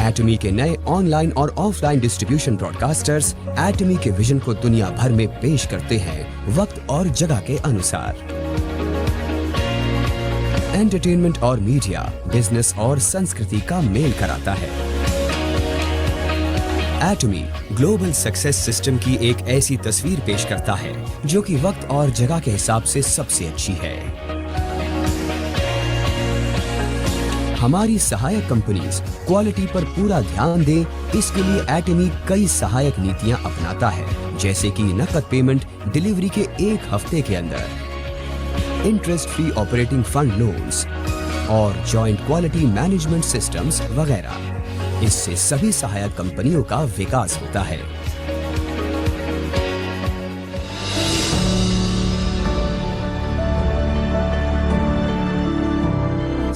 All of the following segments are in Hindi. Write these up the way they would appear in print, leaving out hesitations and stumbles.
एटमी के नए ऑनलाइन और ऑफलाइन डिस्ट्रीब्यूशन ब्रॉडकास्टर्स एटमी के विजन को दुनिया भर में पेश करते हैं वक्त और जगह के अनुसार। एंटरटेनमेंट और मीडिया, बिजनेस और संस्कृति का मेल कराता है। एटमी ग्लोबल सक्सेस सिस्टम की एक ऐसी तस्वीर पेश करता है जो कि वक्त और जगह के हिसाब से सबसे अच्छी है। हमारी सहायक कंपनीज क्वालिटी पर पूरा ध्यान दें, इसके लिए एटमी कई सहायक नीतियां अपनाता है, जैसे कि नकद पेमेंट डिलीवरी के 1 हफ्ते के अंदर, interest free operating fund loans और जॉइंट क्वालिटी मैनेजमेंट सिस्टम्स वगैरह। इससे सभी सहायक कंपनियों का विकास होता है।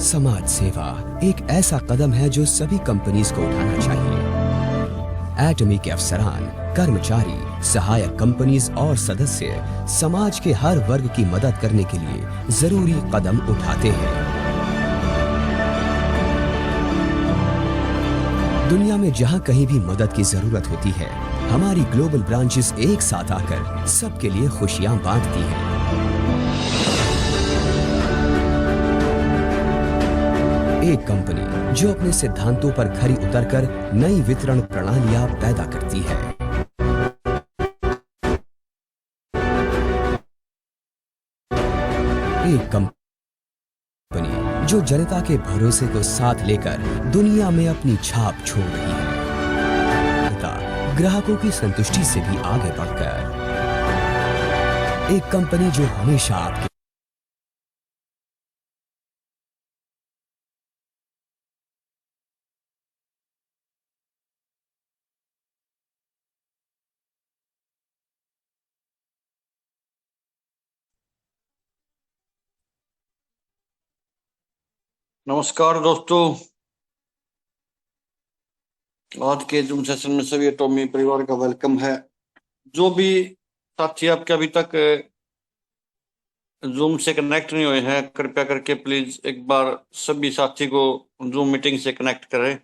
समाज सेवा एक ऐसा कदम है जो सभी कंपनीज को उठाना चाहिए। एटमी के अफसरान, कर्मचारी, सहायक कंपनीज और सदस्य समाज के हर वर्ग की मदद करने के लिए जरूरी कदम उठाते हैं। दुनिया में जहां कहीं भी मदद की जरूरत होती है, हमारी ग्लोबल ब्रांचेस एक साथ आकर सबके लिए खुशियां बांटती हैं। एक कंपनी जो अपने सिद्धांतों पर खरी उतरकर नई वितरण प्रणालियां पैदा करती है। एक कंपनी जो जनता के भरोसे को साथ लेकर दुनिया में अपनी छाप छोड़ रही है, ग्राहकों की संतुष्टि से भी आगे बढ़कर। एक कंपनी जो हमेशा आपके नमस्कार दोस्तों, आज के जूम सेशन में सभी एटॉमी परिवार का वेलकम है। जो भी साथी आपके अभी तक जूम से कनेक्ट नहीं हुए हैं, कृपया करके प्लीज एक बार सभी साथी को जूम मीटिंग से कनेक्ट करें।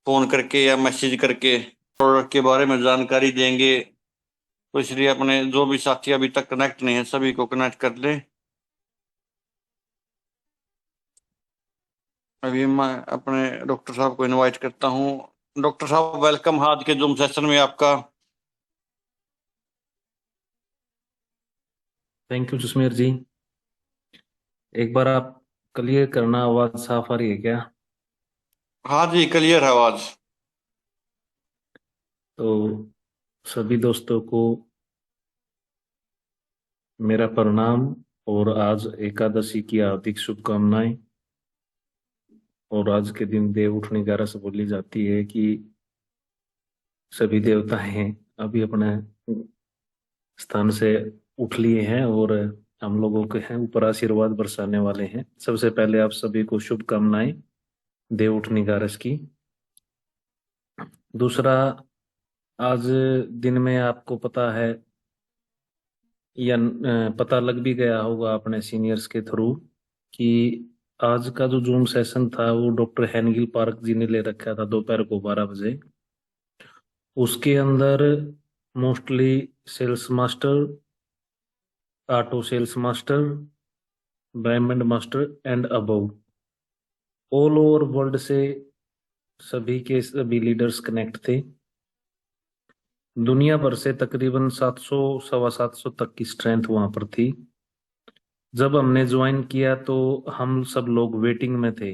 फोन करके या मैसेज करके प्रोडक्ट के बारे में जानकारी देंगे, तो इसलिए अपने जो भी साथी अभी तक कनेक्ट नहीं है सभी को कनेक्ट कर लें। अभी मैं अपने डॉक्टर साहब को इनवाइट करता हूँ। डॉक्टर साहब वेलकम आज के जूम सेशन में आपका। थैंक यू जसमेर जी। एक बार आप क्लियर करना, आवाज साफ आ रही है क्या? हाँ जी, क्लियर है आवाज। तो सभी दोस्तों को मेरा प्रणाम और आज एकादशी की हार्दिक शुभकामनाएं। और आज के दिन देव उठनी ग्यारस बोली जाती है कि सभी देवताएं अभी अपने स्थान से उठ लिए हैं और हम लोगों के हैं ऊपर आशीर्वाद बरसाने वाले हैं। सबसे पहले आप सभी को शुभकामनाएं देव उठनी ग्यारस की। दूसरा, आज दिन में आपको पता है या पता लग भी गया होगा अपने सीनियर्स के थ्रू कि आज का जो जूम सेशन था वो डॉक्टर हेनगिल पार्क जी ने ले रखा था दोपहर को 12 बजे। उसके अंदर mostly sales master, auto sales master, diamond master and above all over world से सभी के सभी लीडर्स कनेक्ट थे। दुनिया भर से तकरीबन 700 सवा 700 तक की स्ट्रेंथ वहां पर थी। जब हमने ज्वाइन किया तो हम सब लोग वेटिंग में थे।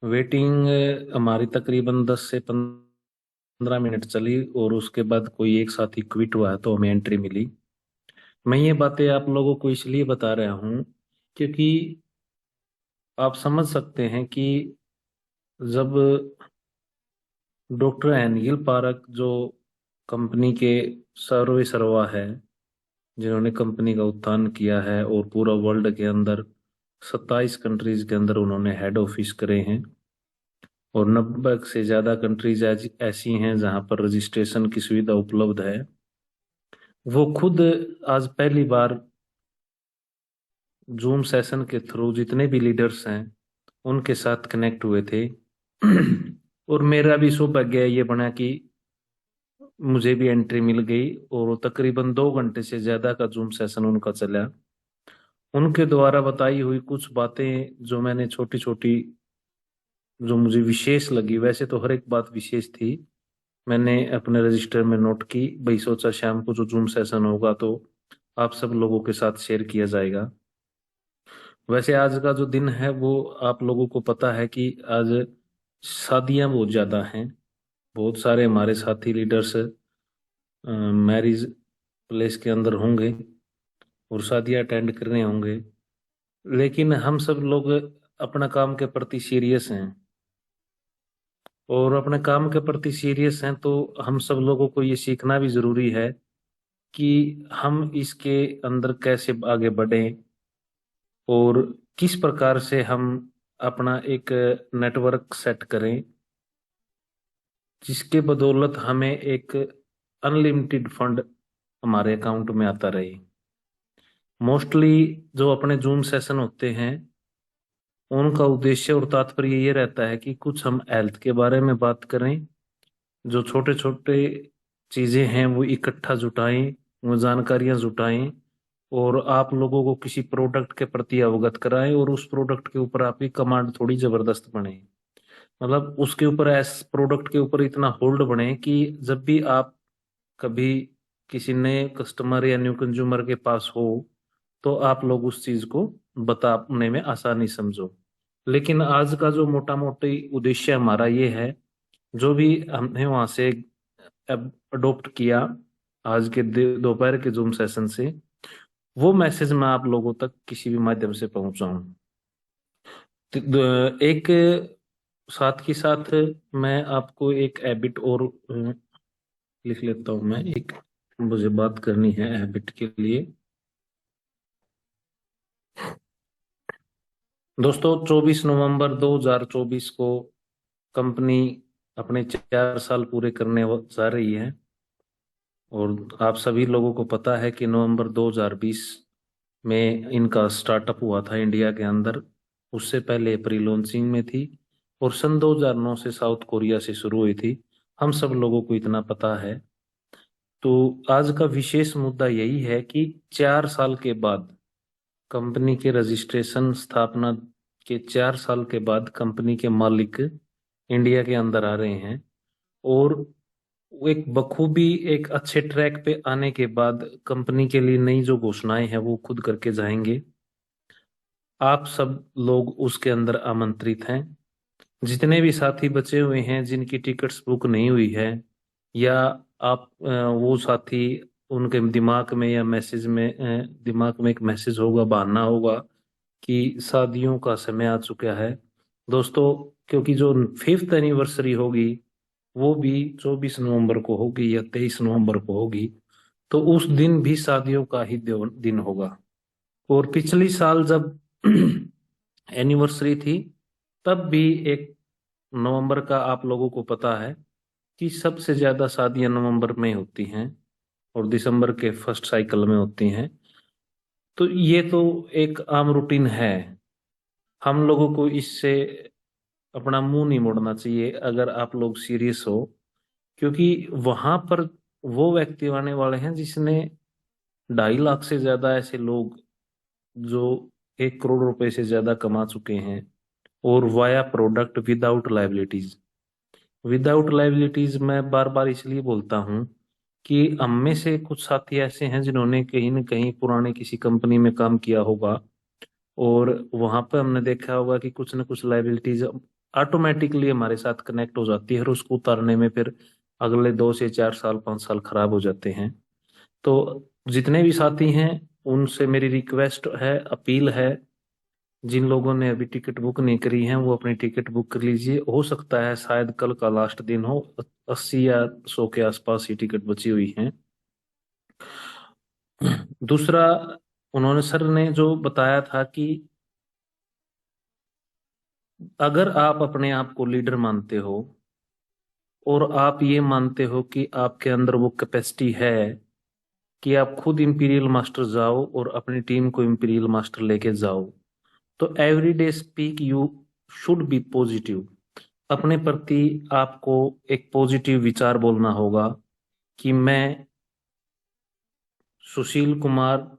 वेटिंग हमारी तकरीबन 10 से 15 मिनट चली और उसके बाद कोई एक साथी क्विट हुआ तो हमें एंट्री मिली। मैं ये बातें आप लोगों को इसलिए बता रहा हूं क्योंकि आप समझ सकते हैं कि जब डॉक्टर एनगिल पार्क जो कंपनी के सर्वे सर्वा है, जिन्होंने कंपनी का उत्थान किया है और पूरा वर्ल्ड के अंदर 27 कंट्रीज के अंदर उन्होंने हेड ऑफिस करे हैं और 90 से ज्यादा कंट्रीज ऐसी हैं जहां पर रजिस्ट्रेशन की सुविधा उपलब्ध है। वो खुद आज पहली बार जूम सेशन के थ्रू जितने भी लीडर्स हैं उनके साथ कनेक्ट हुए थे और मेरा भी सौभाग्य ये बना कि मुझे भी एंट्री मिल गई और वो तकरीबन 2 घंटे से ज्यादा का जूम सेशन उनका चला। उनके द्वारा बताई हुई कुछ बातें जो मैंने छोटी छोटी, जो मुझे विशेष लगी, वैसे तो हर एक बात विशेष थी, मैंने अपने रजिस्टर में नोट की। भाई सोचा शाम को जो जूम सेशन होगा तो आप सब लोगों के साथ शेयर किया जाएगा। वैसे आज का जो दिन है वो आप लोगों को पता है कि आज शादियां बहुत ज्यादा हैं। बहुत सारे हमारे साथी लीडर्स मैरिज प्लेस के अंदर होंगे और शादियां अटेंड करने होंगे, लेकिन हम सब लोग अपना काम के प्रति सीरियस हैं। और अपने काम के प्रति सीरियस हैं तो हम सब लोगों को ये सीखना भी जरूरी है कि हम इसके अंदर कैसे आगे बढ़ें और किस प्रकार से हम अपना एक नेटवर्क सेट करें जिसके बदौलत हमें एक अनलिमिटेड फंड हमारे अकाउंट में आता रहे। मोस्टली जो अपने जूम सेशन होते हैं उनका उद्देश्य और तात्पर्य ये रहता है कि कुछ हम हेल्थ के बारे में बात करें, जो छोटे छोटे चीजें हैं वो इकट्ठा जुटाएं, वो जानकारियां जुटाएं और आप लोगों को किसी प्रोडक्ट के प्रति अवगत कराएं और उस प्रोडक्ट के ऊपर आपकी कमांड थोड़ी जबरदस्त बने। मतलब उसके ऊपर ऐस प्रोडक्ट के ऊपर इतना होल्ड बने कि जब भी आप कभी किसी नए कस्टमर या न्यू कंज्यूमर के पास हो तो आप लोग उस चीज को बताने में आसानी समझो। लेकिन आज का जो मोटा मोटी उद्देश्य हमारा ये है, जो भी हमने वहां से अडोप्ट किया आज के दोपहर के जूम सेशन से, वो मैसेज मैं आप लोगों तक किसी भी माध्यम से पहुंचाऊं। एक साथ ही साथ मैं आपको एक हैबिट और लिख लेता हूं। मैं एक, मुझे बात करनी है हैबिट के लिए। दोस्तों 24 नवंबर 2024 को कंपनी अपने 4 साल पूरे करने जा रही है और आप सभी लोगों को पता है कि नवंबर 2020 में इनका स्टार्टअप हुआ था इंडिया के अंदर। उससे पहले प्री लॉन्चिंग में थी और सन 2009 से साउथ कोरिया से शुरू हुई थी। हम सब लोगों को इतना पता है। तो आज का विशेष मुद्दा यही है कि 4 साल के बाद कंपनी के रजिस्ट्रेशन स्थापना के 4 साल के बाद कंपनी के मालिक इंडिया के अंदर आ रहे हैं और एक बखूबी एक अच्छे ट्रैक पे आने के बाद कंपनी के लिए नई जो घोषणाएं हैं वो खुद करके जाएंगे। आप सब लोग उसके अंदर आमंत्रित हैं। जितने भी साथी बचे हुए हैं जिनकी टिकट्स बुक नहीं हुई है, या आप वो साथी उनके दिमाग में या मैसेज में दिमाग में एक मैसेज होगा, बहाना होगा कि शादियों का समय आ चुका है। दोस्तों क्योंकि जो 5th एनिवर्सरी होगी वो भी 24 नवंबर को होगी या 23 नवंबर को होगी, तो उस दिन भी शादियों का ही दिन होगा। और पिछली साल जब एनिवर्सरी थी तब भी 1 नवंबर का आप लोगों को पता है कि सबसे ज्यादा शादियां नवंबर में होती हैं और दिसंबर के फर्स्ट साइकिल में होती हैं। तो ये तो एक आम रूटीन है। हम लोगों को इससे अपना मुंह नहीं मोड़ना चाहिए अगर आप लोग सीरियस हो, क्योंकि वहां पर वो व्यक्ति आने वाले हैं जिसने 2.5 लाख से ज्यादा ऐसे लोग जो 1 करोड़ रुपए से ज्यादा कमा चुके हैं और via product without liabilities. Without liabilities मैं बार बार इसलिए बोलता हूं कि हम में से कुछ साथी ऐसे हैं जिन्होंने कहीं न कहीं पुराने किसी कंपनी में काम किया होगा और वहां पर हमने देखा होगा कि कुछ न कुछ लाइबिलिटीज ऑटोमेटिकली हमारे साथ कनेक्ट हो जाती है और उसको उतारने में फिर अगले 2 से 4 साल 5 साल खराब हो जाते हैं। तो जितने भी साथी हैं उनसे मेरी रिक्वेस्ट है, अपील है, जिन लोगों ने अभी टिकट बुक नहीं करी है वो अपनी टिकट बुक कर लीजिए। हो सकता है शायद कल का लास्ट दिन हो, 80 या 100 के आसपास ही टिकट बची हुई हैं। दूसरा, उन्होंने सर ने जो बताया था कि अगर आप अपने आप को लीडर मानते हो और आप ये मानते हो कि आपके अंदर वो कैपेसिटी है कि आप खुद इंपीरियल मास्टर जाओ और अपनी टीम को इंपीरियल मास्टर लेके जाओ, तो every day speak you should be positive. अपने प्रति आपको एक पॉजिटिव विचार बोलना होगा कि मैं सुशील कुमार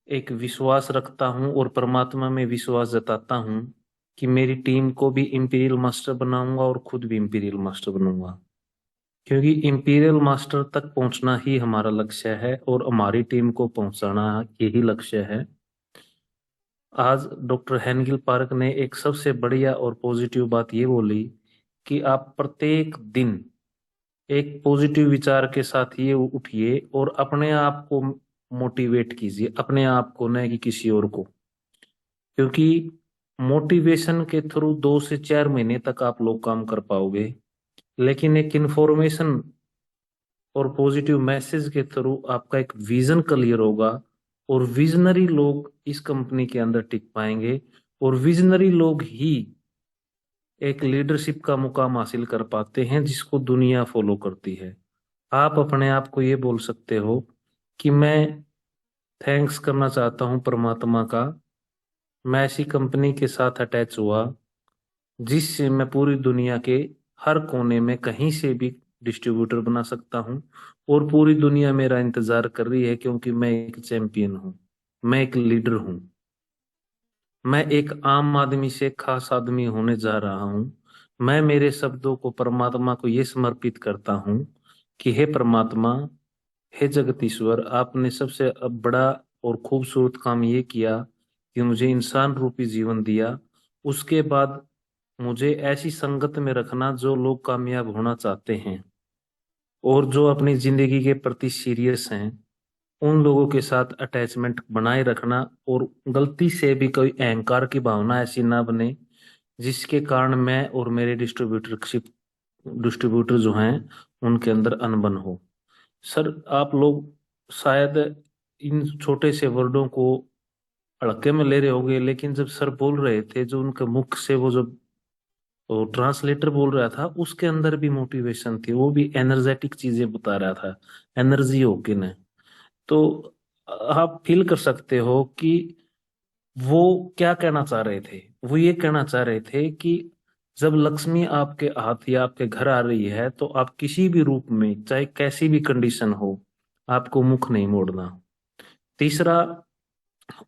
एक विश्वास रखता हूं और परमात्मा में विश्वास जताता हूं कि मेरी टीम को भी इंपीरियल मास्टर बनाऊंगा और खुद भी इंपीरियल मास्टर बनूंगा, क्योंकि इंपीरियल मास्टर तक पहुंचना ही हमारा लक्ष्य है और हमारी टीम को पहुंचाना यही लक्ष्य है। आज डॉक्टर हेनगिल पार्क ने एक सबसे बढ़िया और पॉजिटिव बात ये बोली कि आप प्रत्येक दिन एक पॉजिटिव विचार के साथ ये उठिए और अपने आप को मोटिवेट कीजिए, अपने आप को, न कि किसी और को, क्योंकि मोटिवेशन के थ्रू 2 से 4 महीने तक आप लोग काम कर पाओगे, लेकिन एक इंफॉर्मेशन और पॉजिटिव मैसेज के थ्रू आपका एक विजन क्लियर होगा और विजनरी लोग इस कंपनी के अंदर टिक पाएंगे और विजनरी लोग ही एक लीडरशिप का मुकाम हासिल कर पाते हैं जिसको दुनिया फॉलो करती है। आप अपने आप को ये बोल सकते हो कि मैं थैंक्स करना चाहता हूं परमात्मा का, मैं ऐसी कंपनी के साथ अटैच हुआ जिससे मैं पूरी दुनिया के हर कोने में कहीं से भी डिस्ट्रीब्यूटर बना सकता हूं और पूरी दुनिया मेरा इंतजार कर रही है, क्योंकि मैं एक चैंपियन हूं, मैं एक लीडर हूं, मैं एक आम आदमी से खास आदमी होने जा रहा हूं। मैं मेरे शब्दों को परमात्मा को ये समर्पित करता हूं कि हे परमात्मा, हे जगदीश्वर, आपने सबसे बड़ा और खूबसूरत काम ये किया कि मुझे इंसान रूपी जीवन दिया। उसके बाद मुझे ऐसी संगत में रखना जो लोग कामयाब होना चाहते हैं और जो अपनी जिंदगी के प्रति सीरियस हैं, उन लोगों के साथ अटैचमेंट बनाए रखना और गलती से भी कोई अहंकार की भावना ऐसी ना बने जिसके कारण मैं और मेरे डिस्ट्रीब्यूटर जो हैं उनके अंदर अनबन हो। सर, आप लोग शायद इन छोटे से वर्डों को हल्के में ले रहे होंगे, लेकिन जब सर बोल रहे थे, जो उनके मुख से वो जो ट्रांसलेटर बोल रहा था, उसके अंदर भी मोटिवेशन थी, वो भी एनर्जेटिक चीजें बता रहा था, एनर्जी होके न। तो आप फील कर सकते हो कि वो क्या कहना चाह रहे थे। वो ये कहना चाह रहे थे कि जब लक्ष्मी आपके हाथ या आपके घर आ रही है तो आप किसी भी रूप में, चाहे कैसी भी कंडीशन हो, आपको मुख नहीं मोड़ना। तीसरा,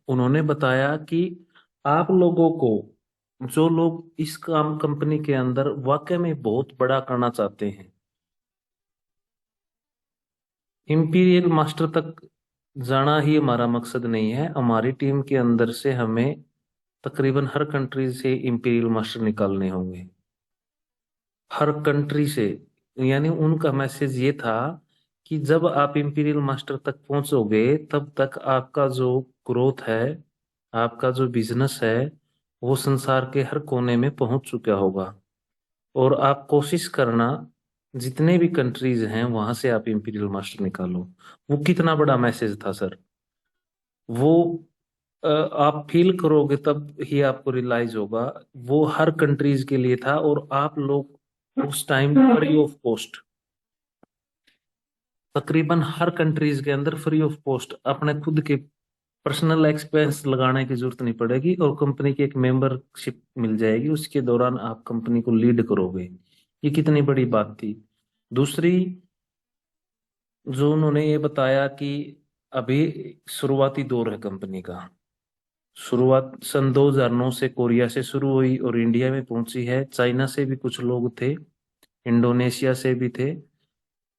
उन्होंने बताया कि आप लोगों को, जो लोग इस काम कंपनी के अंदर वाकई में बहुत बड़ा करना चाहते हैं, इंपीरियल मास्टर तक जाना ही हमारा मकसद नहीं है। हमारी टीम के अंदर से हमें तकरीबन हर कंट्री से इंपीरियल मास्टर निकालने होंगे, हर कंट्री से। यानी उनका मैसेज ये था कि जब आप इंपीरियल मास्टर तक पहुंचोगे तब तक आपका जो ग्रोथ है, आपका जो बिजनेस है, वो संसार के हर कोने में पहुंच चुका होगा और आप कोशिश करना जितने भी कंट्रीज हैं वहां से आप इंपीरियल मास्टर निकालो। वो कितना बड़ा मैसेज था सर, वो आप फील करोगे तब ही आपको रियलाइज होगा। वो हर कंट्रीज के लिए था और आप लोग उस टाइम फ्री ऑफ कॉस्ट, तकरीबन हर कंट्रीज के अंदर फ्री ऑफ कॉस्ट, अपने खुद के पर्सनल एक्सपेंस लगाने की जरूरत नहीं पड़ेगी और कंपनी की एक मेंबरशिप मिल जाएगी। उसके दौरान आप कंपनी को लीड करोगे। ये कितनी बड़ी बात थी। दूसरी, जो उन्होंने ये बताया कि अभी शुरुआती दौर है कंपनी का। शुरुआत सन 2009 से कोरिया से शुरू हुई और इंडिया में पहुंची है। चाइना से भी कुछ लोग थे, इंडोनेशिया से भी थे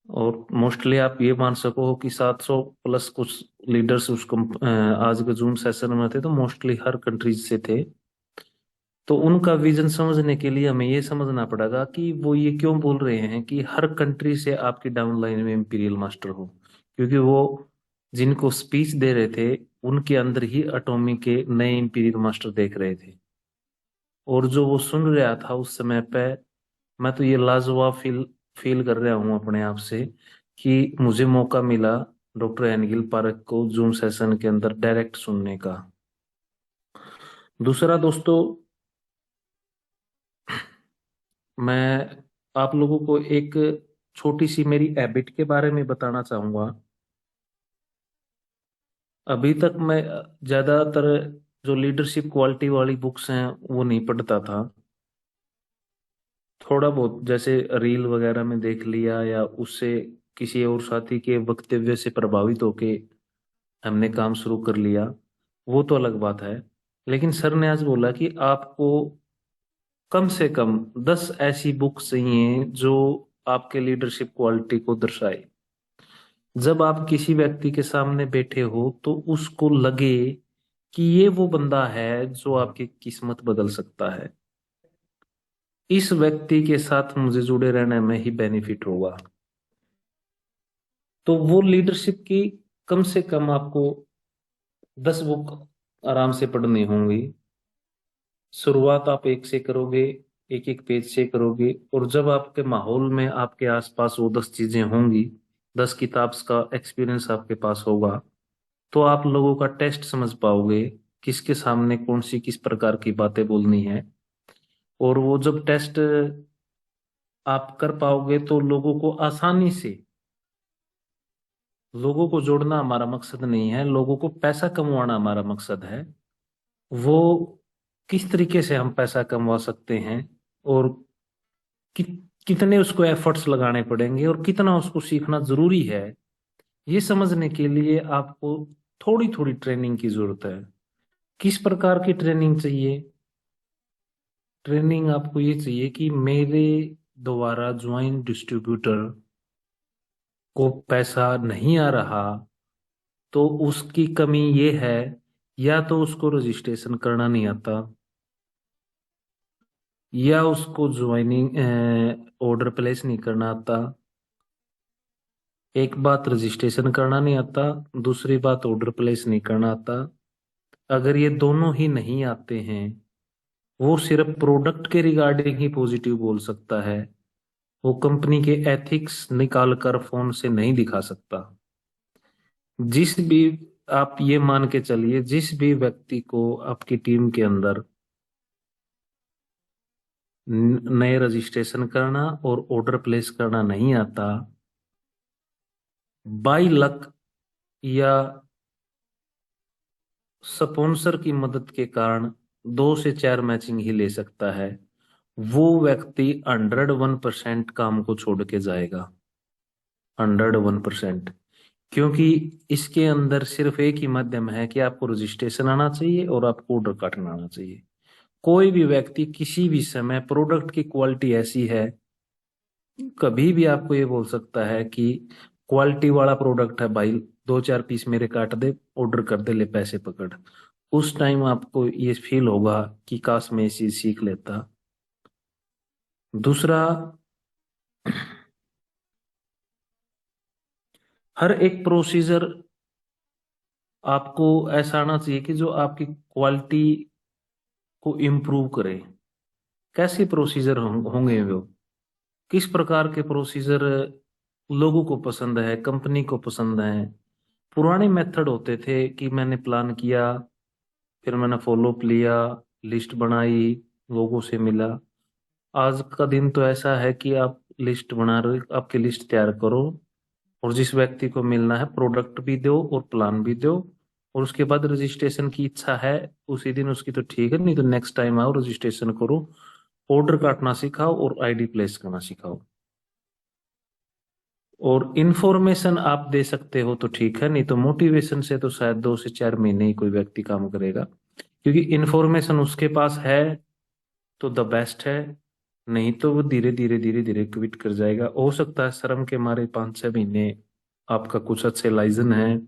और मोस्टली आप ये मान सको कि 700 प्लस कुछ लीडर्स आज के जूम सेशन में थे, तो मोस्टली हर कंट्रीज से थे। तो उनका विजन समझने के लिए हमें ये समझना पड़ेगा कि वो ये क्यों बोल रहे हैं कि हर कंट्री से आपकी डाउनलाइन में इंपीरियल मास्टर हो, क्योंकि वो जिनको स्पीच दे रहे थे उनके अंदर ही अटोमी के नए इंपीरियल मास्टर देख रहे थे और जो वो सुन रहा था उस समय पे, मैं तो ये लाजवाब फील कर रहा हूँ अपने आप से कि मुझे मौका मिला डॉक्टर एनगिल पार्क को जूम सेशन के अंदर डायरेक्ट सुनने का। दूसरा दोस्तों, मैं आप लोगों को एक छोटी सी मेरी हैबिट के बारे में बताना चाहूंगा। अभी तक मैं ज्यादातर जो लीडरशिप क्वालिटी वाली बुक्स हैं वो नहीं पढ़ता था, थोड़ा बहुत जैसे रील वगैरह में देख लिया या उससे किसी और साथी के वक्तव्य से प्रभावित होके हमने काम शुरू कर लिया, वो तो अलग बात है। लेकिन सर ने आज बोला कि आपको कम से कम 10 ऐसी बुक्स चाहिए जो आपके लीडरशिप क्वालिटी को दर्शाए। जब आप किसी व्यक्ति के सामने बैठे हो तो उसको लगे कि ये वो बंदा है जो आपकी किस्मत बदल सकता है, इस व्यक्ति के साथ मुझे जुड़े रहने में ही बेनिफिट होगा। तो वो लीडरशिप की कम से कम आपको 10 बुक आराम से पढ़नी होंगी। शुरुआत आप एक से करोगे, एक एक पेज से करोगे, और जब आपके माहौल में आपके आसपास वो 10 चीजें होंगी, 10 किताब का एक्सपीरियंस आपके पास होगा, तो आप लोगों का टेस्ट समझ पाओगे किसके सामने कौन सी किस प्रकार की बातें बोलनी है। और वो जब टेस्ट आप कर पाओगे तो लोगों को आसानी से, लोगों को जोड़ना हमारा मकसद नहीं है, लोगों को पैसा कमवाना हमारा मकसद है। वो किस तरीके से हम पैसा कमवा सकते हैं और कि, कितने उसको एफर्ट्स लगाने पड़ेंगे और कितना उसको सीखना जरूरी है, ये समझने के लिए आपको थोड़ी थोड़ी ट्रेनिंग की जरूरत है। किस प्रकार की ट्रेनिंग चाहिए? ट्रेनिंग आपको ये चाहिए कि मेरे द्वारा ज्वाइंट डिस्ट्रीब्यूटर को पैसा नहीं आ रहा, तो उसकी कमी ये है, या तो उसको रजिस्ट्रेशन करना नहीं आता, या उसको ज्वाइनिंग ऑर्डर प्लेस नहीं करना आता। एक बात रजिस्ट्रेशन करना नहीं आता, दूसरी बात ऑर्डर प्लेस नहीं करना आता। अगर ये दोनों ही नहीं आते हैं, वो सिर्फ प्रोडक्ट के रिगार्डिंग ही पॉजिटिव बोल सकता है, वो कंपनी के एथिक्स निकाल कर फोन से नहीं दिखा सकता। जिस भी, आप ये मान के चलिए, जिस भी व्यक्ति को आपकी टीम के अंदर नए रजिस्ट्रेशन करना और ऑर्डर प्लेस करना नहीं आता, बाई लक या स्पॉन्सर की मदद के कारण 2 से 4 मैचिंग ही ले सकता है, वो व्यक्ति 101% काम को छोड़ के जाएगा। 101%। क्योंकि इसके अंदर सिर्फ एक ही माध्यम है कि आपको रजिस्ट्रेशन आना चाहिए और आपको ऑर्डर काटना आना चाहिए। कोई भी व्यक्ति किसी भी समय, प्रोडक्ट की क्वालिटी ऐसी है, कभी भी आपको ये बोल सकता है कि क्वालिटी वाला प्रोडक्ट है भाई, 2-4 पीस मेरे काट दे, ऑर्डर कर दे, ले पैसे पकड़। उस टाइम आपको ये फील होगा कि काश मैं ये चीज सीख लेता। दूसरा, हर एक प्रोसीजर आपको ऐसा आना चाहिए कि जो आपकी क्वालिटी को इम्प्रूव करे। कैसे प्रोसीजर होंगे वो, किस प्रकार के प्रोसीजर लोगों को पसंद है, कंपनी को पसंद है। पुराने मेथड होते थे कि मैंने प्लान किया, फिर मैंने फॉलोअप लिया, लिस्ट बनाई, लोगों से मिला। आज का दिन तो ऐसा है कि आप लिस्ट बना रहे, आपकी लिस्ट तैयार करो और जिस व्यक्ति को मिलना है प्रोडक्ट भी दो और प्लान भी दो, और उसके बाद रजिस्ट्रेशन की इच्छा है उसी दिन उसकी तो ठीक है, नहीं तो नेक्स्ट टाइम आओ, रजिस्ट्रेशन करो, ऑर्डर काटना सिखाओ और आईडी प्लेस करना सिखाओ। और इन्फॉर्मेशन आप दे सकते हो तो ठीक है, नहीं तो मोटिवेशन से तो शायद 2 से 4 महीने ही कोई व्यक्ति काम करेगा। क्योंकि इन्फॉर्मेशन उसके पास है तो द बेस्ट है, नहीं तो वो धीरे धीरे धीरे धीरे क्विट कर जाएगा। हो सकता है शर्म के मारे 5-6 महीने आपका कुछ अच्छे लाइजन है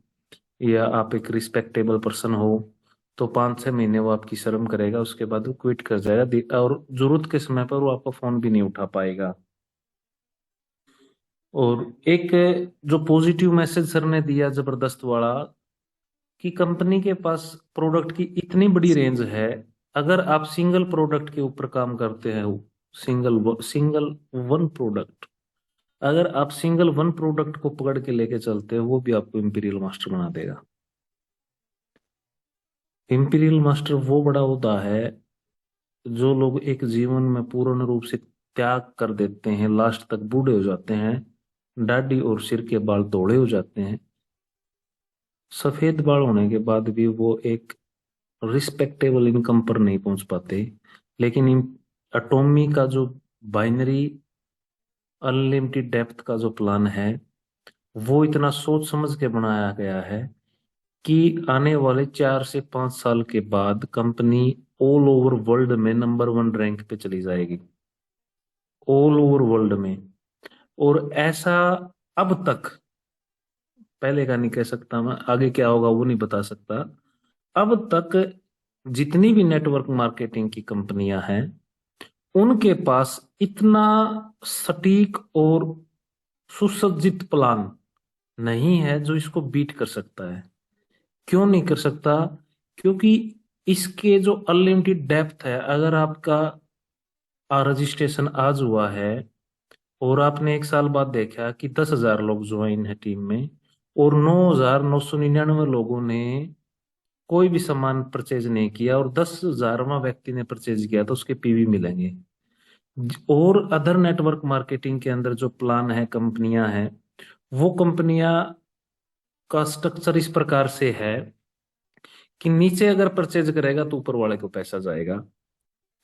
या आप एक रिस्पेक्टेबल पर्सन हो, तो 5-6 महीने वो आपकी शर्म करेगा, उसके बाद वो क्विट कर जाएगा और जरूरत के समय पर वो आपका फोन भी नहीं उठा पाएगा। और एक जो पॉजिटिव मैसेज सर ने दिया जबरदस्त वाला, कि कंपनी के पास प्रोडक्ट की इतनी बड़ी रेंज है, अगर आप सिंगल प्रोडक्ट के ऊपर काम करते हैं, सिंगल वन प्रोडक्ट, अगर आप सिंगल वन प्रोडक्ट को पकड़ के लेके चलते हो, वो भी आपको इंपीरियल मास्टर बना देगा। इंपीरियल मास्टर वो बड़ा ओहदा है जो लोग एक जीवन में पूर्ण रूप से त्याग कर देते हैं, लास्ट तक बूढ़े हो जाते हैं, दाढ़ी और सिर के बाल धोड़े हो जाते हैं, सफेद बाल होने के बाद भी वो एक रिस्पेक्टेबल इनकम पर नहीं पहुंच पाते। लेकिन एटॉमी का जो बाइनरी अनलिमिटेड डेप्थ का जो प्लान है वो इतना सोच समझ के बनाया गया है कि आने वाले 4 से 5 साल के बाद कंपनी ऑल ओवर वर्ल्ड में नंबर 1 रैंक पे चली जाएगी, ऑल ओवर वर्ल्ड में। और ऐसा अब तक, पहले का नहीं कह सकता मैं, आगे क्या होगा वो नहीं बता सकता, अब तक जितनी भी नेटवर्क मार्केटिंग की कंपनियां हैं उनके पास इतना सटीक और सुसज्जित प्लान नहीं है जो इसको बीट कर सकता है। क्यों नहीं कर सकता? क्योंकि इसके जो अनलिमिटेड डेप्थ है, अगर आपका रजिस्ट्रेशन आज हुआ है और आपने 1 साल बाद देखा कि 10,000 लोग ज्वाइन है टीम में और 9,999 लोगों ने कोई भी सामान परचेज नहीं किया और 10,000वां व्यक्ति ने परचेज किया, तो उसके पीवी मिलेंगे। और अदर नेटवर्क मार्केटिंग के अंदर जो प्लान है, कंपनियां हैं, वो कंपनियां का स्ट्रक्चर इस प्रकार से है कि नीचे अगर परचेज करेगा तो ऊपर वाले को पैसा जाएगा,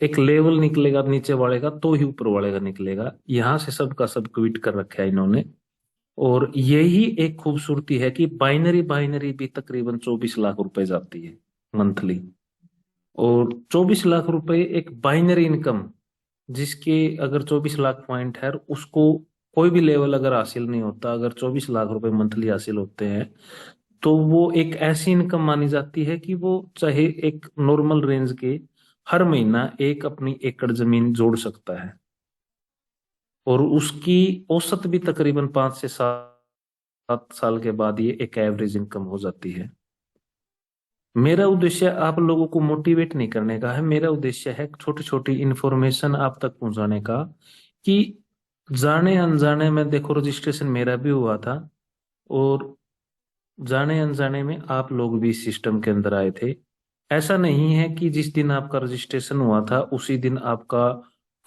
एक लेवल निकलेगा नीचे वाले का तो ही ऊपर वाले का निकलेगा। यहां से सबका सब क्विट कर रखा है इन्होंने। और यही एक खूबसूरती है कि बाइनरी बाइनरी भी तकरीबन 24 लाख रुपए जाती है मंथली। और 24 लाख रुपए एक बाइनरी इनकम, जिसके अगर 24 लाख पॉइंट है, उसको कोई भी लेवल अगर हासिल नहीं होता, अगर 24 लाख रुपए मंथली हासिल होते हैं तो वो एक ऐसी इनकम मानी जाती है कि वो चाहे एक नॉर्मल रेंज के हर महीना एक अपनी एकड़ जमीन जोड़ सकता है। और उसकी औसत भी तकरीबन 5 से 7 साल के बाद ये एक एवरेज इनकम हो जाती है। मेरा उद्देश्य आप लोगों को मोटिवेट नहीं करने का है, मेरा उद्देश्य है छोटी छोटी इंफॉर्मेशन आप तक पहुंचाने का कि जाने अनजाने में, देखो रजिस्ट्रेशन मेरा भी हुआ था और जाने अनजाने में आप लोग भी इस सिस्टम के अंदर आए थे। ऐसा नहीं है कि जिस दिन आपका रजिस्ट्रेशन हुआ था उसी दिन आपका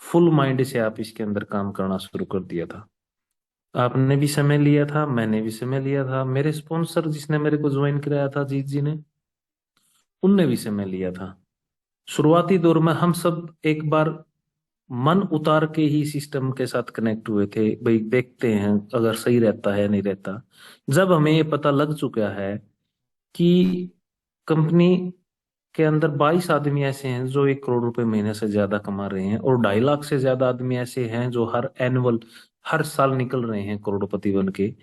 फुल माइंड से आप इसके अंदर काम करना शुरू कर दिया था। आपने भी समय लिया था, मैंने भी समय लिया था, मेरे स्पॉन्सर जिसने मेरे को ज्वाइन कराया था, जीत जी ने, उनने भी समय लिया था। शुरुआती दौर में हम सब एक बार मन उतार के ही सिस्टम के साथ कनेक्ट हुए थे, भाई देखते हैं अगर सही रहता है नहीं रहता। जब हमें ये पता लग चुका है कि कंपनी के अंदर 22 आदमी ऐसे हैं जो 1 करोड़ रुपए महीने से ज्यादा कमा रहे हैं और 2.5 लाख से ज्यादा आदमी ऐसे हैं जो हर साल निकल रहे हैं करोड़पति बन के,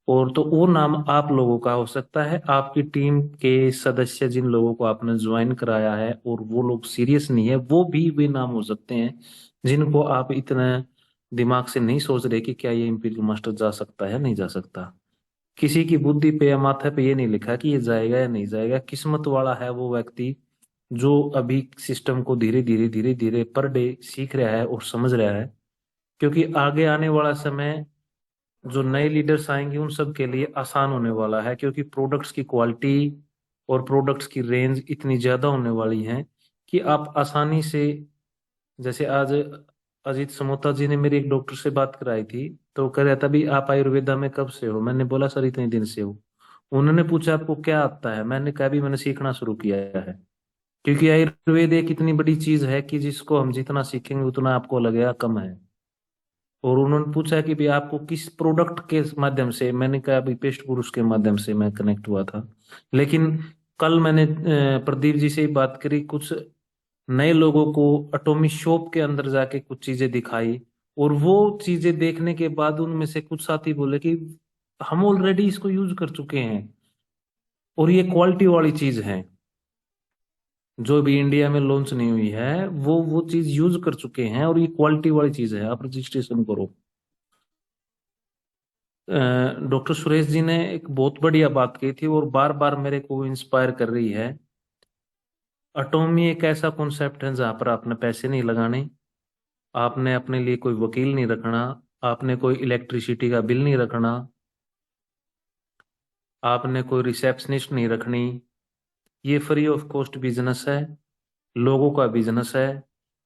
और तो वो नाम आप लोगों का हो सकता है। आपकी टीम के सदस्य जिन लोगों को आपने ज्वाइन कराया है और वो लोग सीरियस नहीं है, वो भी वे नाम हो सकते हैं जिनको आप इतना दिमाग से नहीं सोच रहे कि क्या ये इंपीरियल मास्टर जा सकता है नहीं जा सकता। किसी की बुद्धि पे या माथे पे ये नहीं लिखा कि ये जाएगा या नहीं जाएगा। किस्मत वाला है वो व्यक्ति जो अभी सिस्टम को धीरे धीरे धीरे धीरे पर डे सीख रहा है और समझ रहा है। क्योंकि आगे आने वाला समय जो नए लीडर्स आएंगे उन सब के लिए आसान होने वाला है, क्योंकि प्रोडक्ट्स की क्वालिटी और प्रोडक्ट्स की रेंज इतनी ज्यादा होने वाली है कि आप आसानी से, जैसे आज अजीत समोता जी ने मेरी एक डॉक्टर से बात कराई थी तो कह रहा था भी आप आयुर्वेदा में कब से हो? मैंने बोला सर इतने दिन से हो। उन्होंने पूछा आपको क्या आता है? मैंने कहा भी मैंने सीखना शुरू किया है। क्योंकि आयुर्वेद एक इतनी बड़ी चीज है कि जिसको हम जितना सीखेंगे उतना आपको लगेगा कम है। और उन्होंने पूछा कि भाई आपको किस प्रोडक्ट के माध्यम से? मैंने कहा भाई पेस्ट पुरुष के माध्यम से मैं कनेक्ट हुआ था। लेकिन कल मैंने प्रदीप जी से बात करी, कुछ नए लोगों को अटोमी शॉप के अंदर जाके कुछ चीजें दिखाई और वो चीजें देखने के बाद उनमें से कुछ साथी बोले कि हम ऑलरेडी इसको यूज कर चुके हैं और ये क्वालिटी वाली चीज है, जो भी इंडिया में लॉन्च नहीं हुई है वो चीज यूज कर चुके हैं और ये क्वालिटी वाली चीज है, आप रजिस्ट्रेशन करो। डॉक्टर सुरेश जी ने एक बहुत बढ़िया बात कही थी और बार बार मेरे को इंस्पायर कर रही है। अटोमी एक ऐसा कॉन्सेप्ट है जहां पर आपने पैसे नहीं लगाने, आपने अपने लिए कोई वकील नहीं रखना, आपने कोई इलेक्ट्रिसिटी का बिल नहीं रखना, आपने कोई रिसेप्शनिस्ट नहीं रखनी। ये फ्री ऑफ कॉस्ट बिजनेस है, लोगों का बिजनेस है।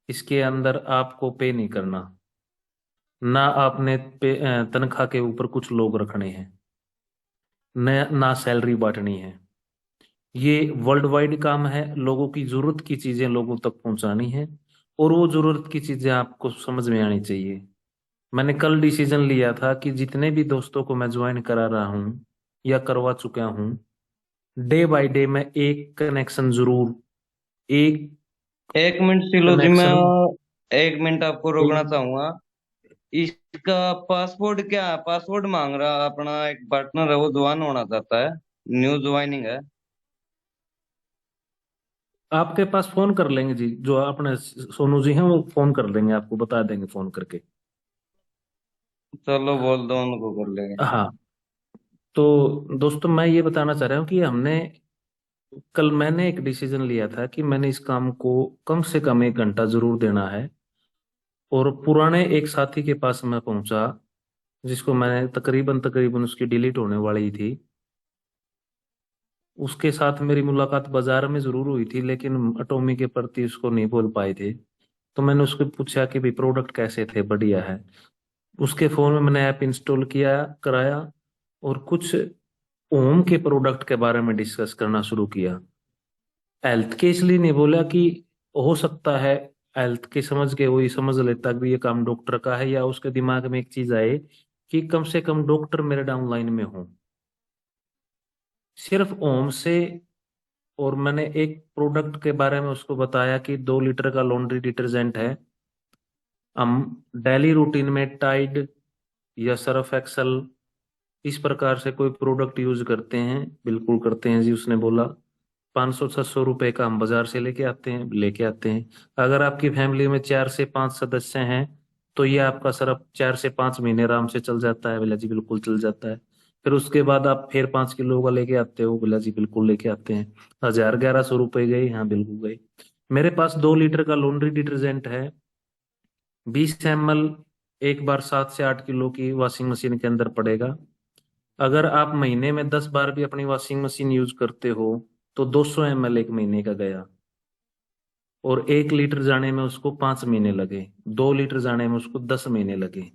इसके अंदर आपको पे नहीं करना, ना आपने तनख्वाह के ऊपर कुछ लोग रखने हैं, ना सैलरी बांटनी है। ये वर्ल्ड वाइड काम है, लोगों की जरूरत की चीजें लोगों तक पहुंचानी है और वो जरूरत की चीजें आपको समझ में आनी चाहिए। मैंने कल डिसीजन लिया था कि जितने भी दोस्तों को मैं ज्वाइन करा रहा हूँ या करवा चुका हूँ, डे बाय डे मैं एक कनेक्शन जरूर, एक एक मिनट सिलो जी, मैं कनेक्शन, एक मिनट आपको रोकना चाहूंगा। इसका पासपोर्ट क्या है? पासपोर्ट मांग रहा, अपना एक पार्टनर है वो ज्वाइन होना चाहता है, न्यू ज्वाइनिंग है। आपके पास फोन कर लेंगे जी, जो अपने सोनू जी हैं वो फोन कर लेंगे, आपको बता देंगे फोन करके। चलो बोल दो, उनको कर लेंगे। हाँ, तो दोस्तों मैं ये बताना चाह रहा हूँ कि कल मैंने एक डिसीजन लिया था कि मैंने इस काम को कम से कम 1 घंटा जरूर देना है। और पुराने एक साथी के पास मैं पहुंचा, जिसको मैंने तकरीबन तकरीबन उसकी डिलीट होने वाली थी, उसके साथ मेरी मुलाकात बाजार में जरूर हुई थी, लेकिन अटोमी के प्रति उसको नहीं बोल पाए थे। तो मैंने उसको पूछा कि भाई प्रोडक्ट कैसे थे, बढ़िया है। उसके फोन में मैंने ऐप इंस्टॉल किया, कराया, और कुछ ओम के प्रोडक्ट के बारे में डिस्कस करना शुरू किया। हेल्थ के इसलिए नहीं बोला कि हो सकता है हेल्थ के समझ के वही समझ लेता कि ये काम डॉक्टर का है, या उसके दिमाग में एक चीज आए कि कम से कम डॉक्टर मेरे डाउनलाइन में हो। सिर्फ ओम से, और मैंने एक प्रोडक्ट के बारे में उसको बताया कि 2 लीटर का लॉन्ड्री डिटर्जेंट है। हम डेली रूटीन में टाइड या सर्फ एक्सल इस प्रकार से कोई प्रोडक्ट यूज करते हैं? बिल्कुल करते हैं जी। उसने बोला 500-600 रुपए का हम बाजार से लेके आते हैं। अगर आपकी फैमिली में 4 से 5 सदस्य हैं तो ये आपका सिर्फ 4 से 5 महीने आराम से चल जाता है। बोला जी बिल्कुल चल जाता है। फिर उसके बाद आप फिर 5 किलो का लेके आते हो? बोला जी बिल्कुल लेके आते हैं। 1000-1100 रुपए गए? हाँ बिल्कुल गए। मेरे पास 2 लीटर का लॉन्ड्री डिटर्जेंट है, 20 ml, एक बार 7 से 8 किलो की वॉशिंग मशीन के अंदर पड़ेगा। अगर आप महीने में 10 बार भी अपनी वॉशिंग मशीन यूज करते हो तो 200 ml एक महीने का गया। और 1 लीटर जाने में उसको 5 महीने लगे, 2 लीटर जाने में उसको 10 महीने लगे।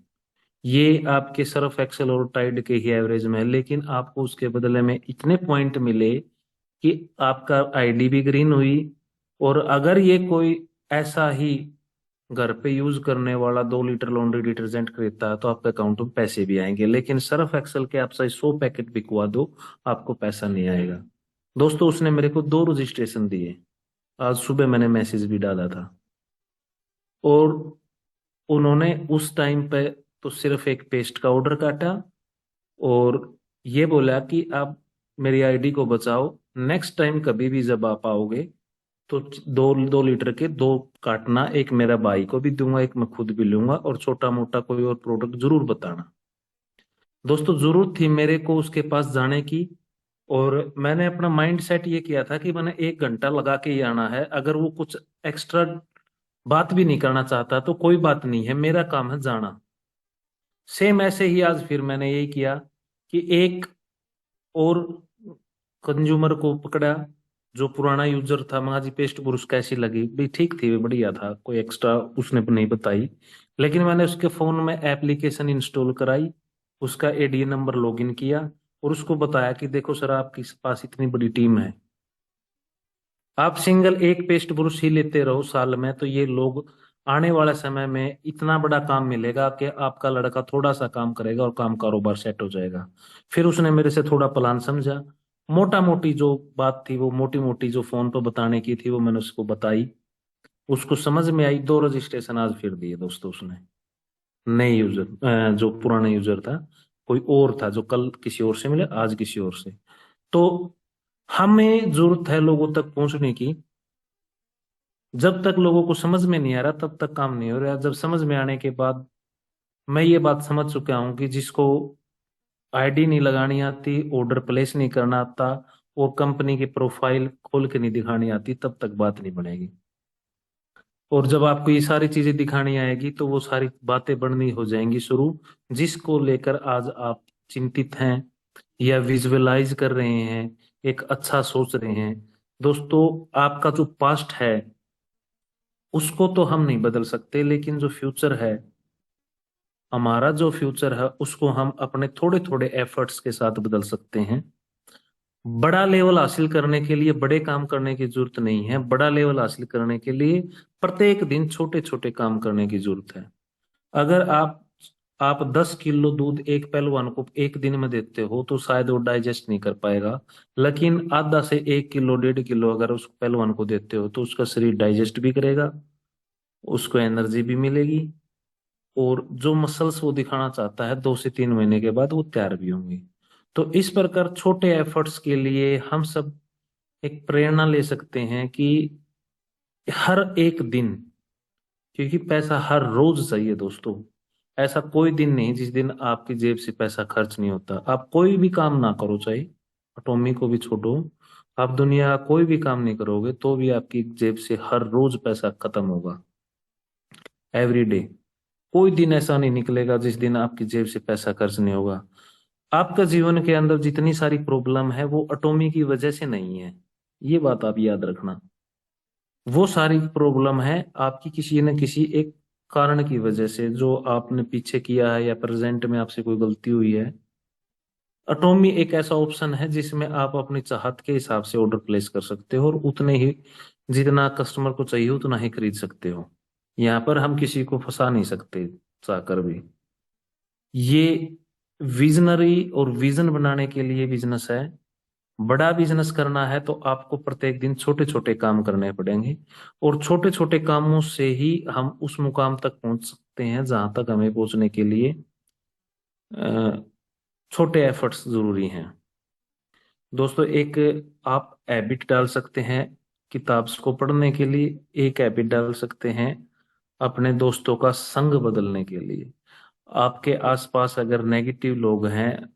ये आपके सर्फ एक्सेल और टाइड के ही एवरेज में है, लेकिन आपको उसके बदले में इतने पॉइंट मिले कि आपका आईडी भी ग्रीन हुई। और अगर ये कोई ऐसा ही घर पे यूज करने वाला 2 लीटर लॉन्ड्री डिटर्जेंट खरीदता है तो आपके अकाउंट में पैसे भी आएंगे, लेकिन सर्फ एक्सेल के आप चाहे 100 पैकेट बिकवा दो, आपको पैसा नहीं आएगा। दोस्तों उसने मेरे को 2 रजिस्ट्रेशन दिए, आज सुबह मैंने मैसेज भी डाला था। और उन्होंने उस टाइम पे तो सिर्फ एक पेस्ट का ऑर्डर काटा और ये बोला कि आप मेरी आईडी को बचाओ, नेक्स्ट टाइम कभी भी जब आप आओगे तो 2 2 लीटर के 2 काटना, एक मेरा भाई को भी दूंगा, एक मैं खुद भी लूंगा, और छोटा मोटा कोई और प्रोडक्ट जरूर बताना। दोस्तों जरूरत थी मेरे को उसके पास जाने की, और मैंने अपना माइंड सेट ये किया था कि मैंने 1 घंटा लगा के ही आना है। अगर वो कुछ एक्स्ट्रा बात भी नहीं करना चाहता तो कोई बात नहीं है, मेरा काम है जाना। सेम ऐसे ही आज फिर मैंने यही किया कि एक और कंज्यूमर को पकड़ा जो पुराना यूजर था। मगा जी पेस्ट ब्रुश कैसी लगी? भाई ठीक थी, बढ़िया था, कोई एक्स्ट्रा उसने नहीं बताई। लेकिन मैंने उसके फोन में एप्लीकेशन इंस्टॉल कराई, उसका एडीए नंबर लॉगिन किया और उसको बताया कि देखो सर आपके पास इतनी बड़ी टीम है, आप सिंगल एक पेस्ट ब्रुश ही लेते रहो साल में, तो ये लोग आने वाले समय में इतना बड़ा काम मिलेगा कि आपका लड़का थोड़ा सा काम करेगा और काम कारोबार सेट हो जाएगा। फिर उसने मेरे से थोड़ा प्लान समझा, मोटा मोटी जो बात थी वो मोटी मोटी जो फोन पर बताने की थी वो मैंने उसको बताई, उसको समझ में आई। 2 रजिस्ट्रेशन आज फिर दिए दोस्तों उसने। नए यूजर, जो पुराना यूजर था कोई और था, जो कल किसी और से मिले आज किसी और से। तो हमें जरूरत है लोगों तक पहुंचने की। जब तक लोगों को समझ में नहीं आ रहा तब तक काम नहीं हो रहा। जब समझ में आने के बाद मैं ये बात समझ चुका हूं कि जिसको आईडी नहीं लगानी आती, ऑर्डर प्लेस नहीं करना आता और कंपनी की प्रोफाइल खोल के नहीं दिखानी आती, तब तक बात नहीं बनेगी। और जब आपको ये सारी चीजें दिखानी आएगी तो वो सारी बातें बढ़नी हो जाएंगी शुरू, जिसको लेकर आज आप चिंतित हैं या विजुअलाइज कर रहे हैं, एक अच्छा सोच रहे हैं। दोस्तों आपका जो पास्ट है उसको तो हम नहीं बदल सकते, लेकिन जो फ्यूचर है, हमारा जो फ्यूचर है उसको हम अपने थोड़े थोड़े एफर्ट्स के साथ बदल सकते हैं। बड़ा लेवल हासिल करने के लिए बड़े काम करने की जरूरत नहीं है। बड़ा लेवल हासिल करने के लिए प्रत्येक दिन छोटे छोटे काम करने की जरूरत है। अगर आप 10 किलो दूध एक पहलवान को एक दिन में देते हो तो शायद वो डाइजेस्ट नहीं कर पाएगा। लेकिन आधा से 1 किलो 1.5 किलो अगर उस पहलवान को देते हो तो उसका शरीर डाइजेस्ट भी करेगा, उसको एनर्जी भी मिलेगी, और जो मसल्स वो दिखाना चाहता है 2 से 3 महीने के बाद वो तैयार भी होंगे। तो इस प्रकार छोटे एफर्ट्स के लिए हम सब एक प्रेरणा ले सकते हैं कि हर एक दिन, क्योंकि पैसा हर रोज चाहिए दोस्तों। ऐसा कोई दिन नहीं जिस दिन आपकी जेब से पैसा खर्च नहीं होता। आप कोई भी काम ना करो, चाहे अटोमी को भी छोड़ो, आप दुनिया का कोई भी काम नहीं करोगे तो भी आपकी जेब से हर रोज पैसा खत्म होगा। Every day. कोई दिन ऐसा नहीं निकलेगा जिस दिन आपकी जेब से पैसा खर्च नहीं होगा। आपका जीवन के अंदर जितनी सारी प्रॉब्लम है वो अटोमी की वजह से नहीं है, ये बात आप याद रखना। वो सारी प्रॉब्लम है आपकी किसी न किसी एक कारण की वजह से, जो आपने पीछे किया है या प्रेजेंट में आपसे कोई गलती हुई है। अटोमी एक ऐसा ऑप्शन है जिसमें आप अपनी चाहत के हिसाब से ऑर्डर प्लेस कर सकते हो और उतने ही, जितना कस्टमर को चाहिए उतना ही खरीद सकते हो। यहाँ पर हम किसी को फंसा नहीं सकते चाहकर भी। ये विजनरी और विजन बनाने के लिए बिजनेस है। बड़ा बिजनेस करना है तो आपको प्रत्येक दिन छोटे छोटे काम करने पड़ेंगे, और छोटे छोटे कामों से ही हम उस मुकाम तक पहुंच सकते हैं जहां तक हमें पहुंचने के लिए अ, छोटे एफर्ट्स जरूरी हैं। दोस्तों, एक आप हैबिट डाल सकते हैं किताब को पढ़ने के लिए, एक हैबिट डाल सकते हैं अपने दोस्तों का संग बदलने के लिए। आपके आसपास अगर नेगेटिव लोग हैं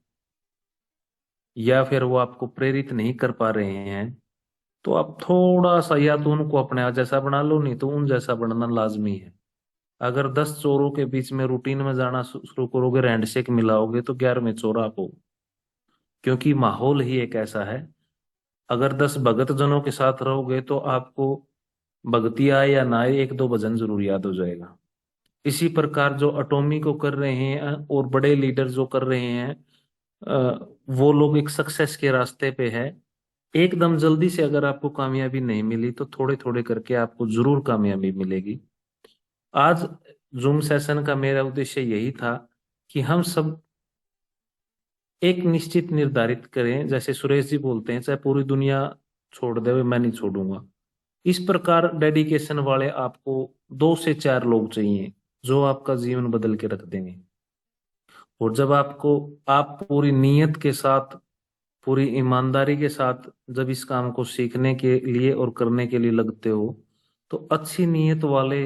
या फिर वो आपको प्रेरित नहीं कर पा रहे हैं तो आप थोड़ा सा या तो उनको अपने जैसा बना लो, नहीं तो उन जैसा बनना लाजमी है। अगर 10 चोरों के बीच में रूटीन में जाना शुरू करोगे, हैंडशेक मिलाओगे, तो 11वें चोर आप हो, क्योंकि माहौल ही एक ऐसा है। अगर 10 भगत जनों के साथ रहोगे तो आपको भक्ति आए या ना आए, एक दो भजन जरूर याद हो जाएगा। इसी प्रकार जो अटोमी को कर रहे हैं और बड़े लीडर जो कर रहे हैं, वो लोग एक सक्सेस के रास्ते पे है। एकदम जल्दी से अगर आपको कामयाबी नहीं मिली तो थोड़े थोड़े करके आपको जरूर कामयाबी मिलेगी। आज जूम सेशन का मेरा उद्देश्य यही था कि हम सब एक निश्चित निर्धारित करें, जैसे सुरेश जी बोलते हैं, चाहे पूरी दुनिया छोड़ दे मैं नहीं छोड़ूंगा। इस प्रकार डेडिकेशन वाले आपको 2 से 4 लोग चाहिए जो आपका जीवन बदल के रख देंगे। और जब आप पूरी नीयत के साथ, पूरी ईमानदारी के साथ जब इस काम को सीखने के लिए और करने के लिए लगते हो तो अच्छी नीयत वाले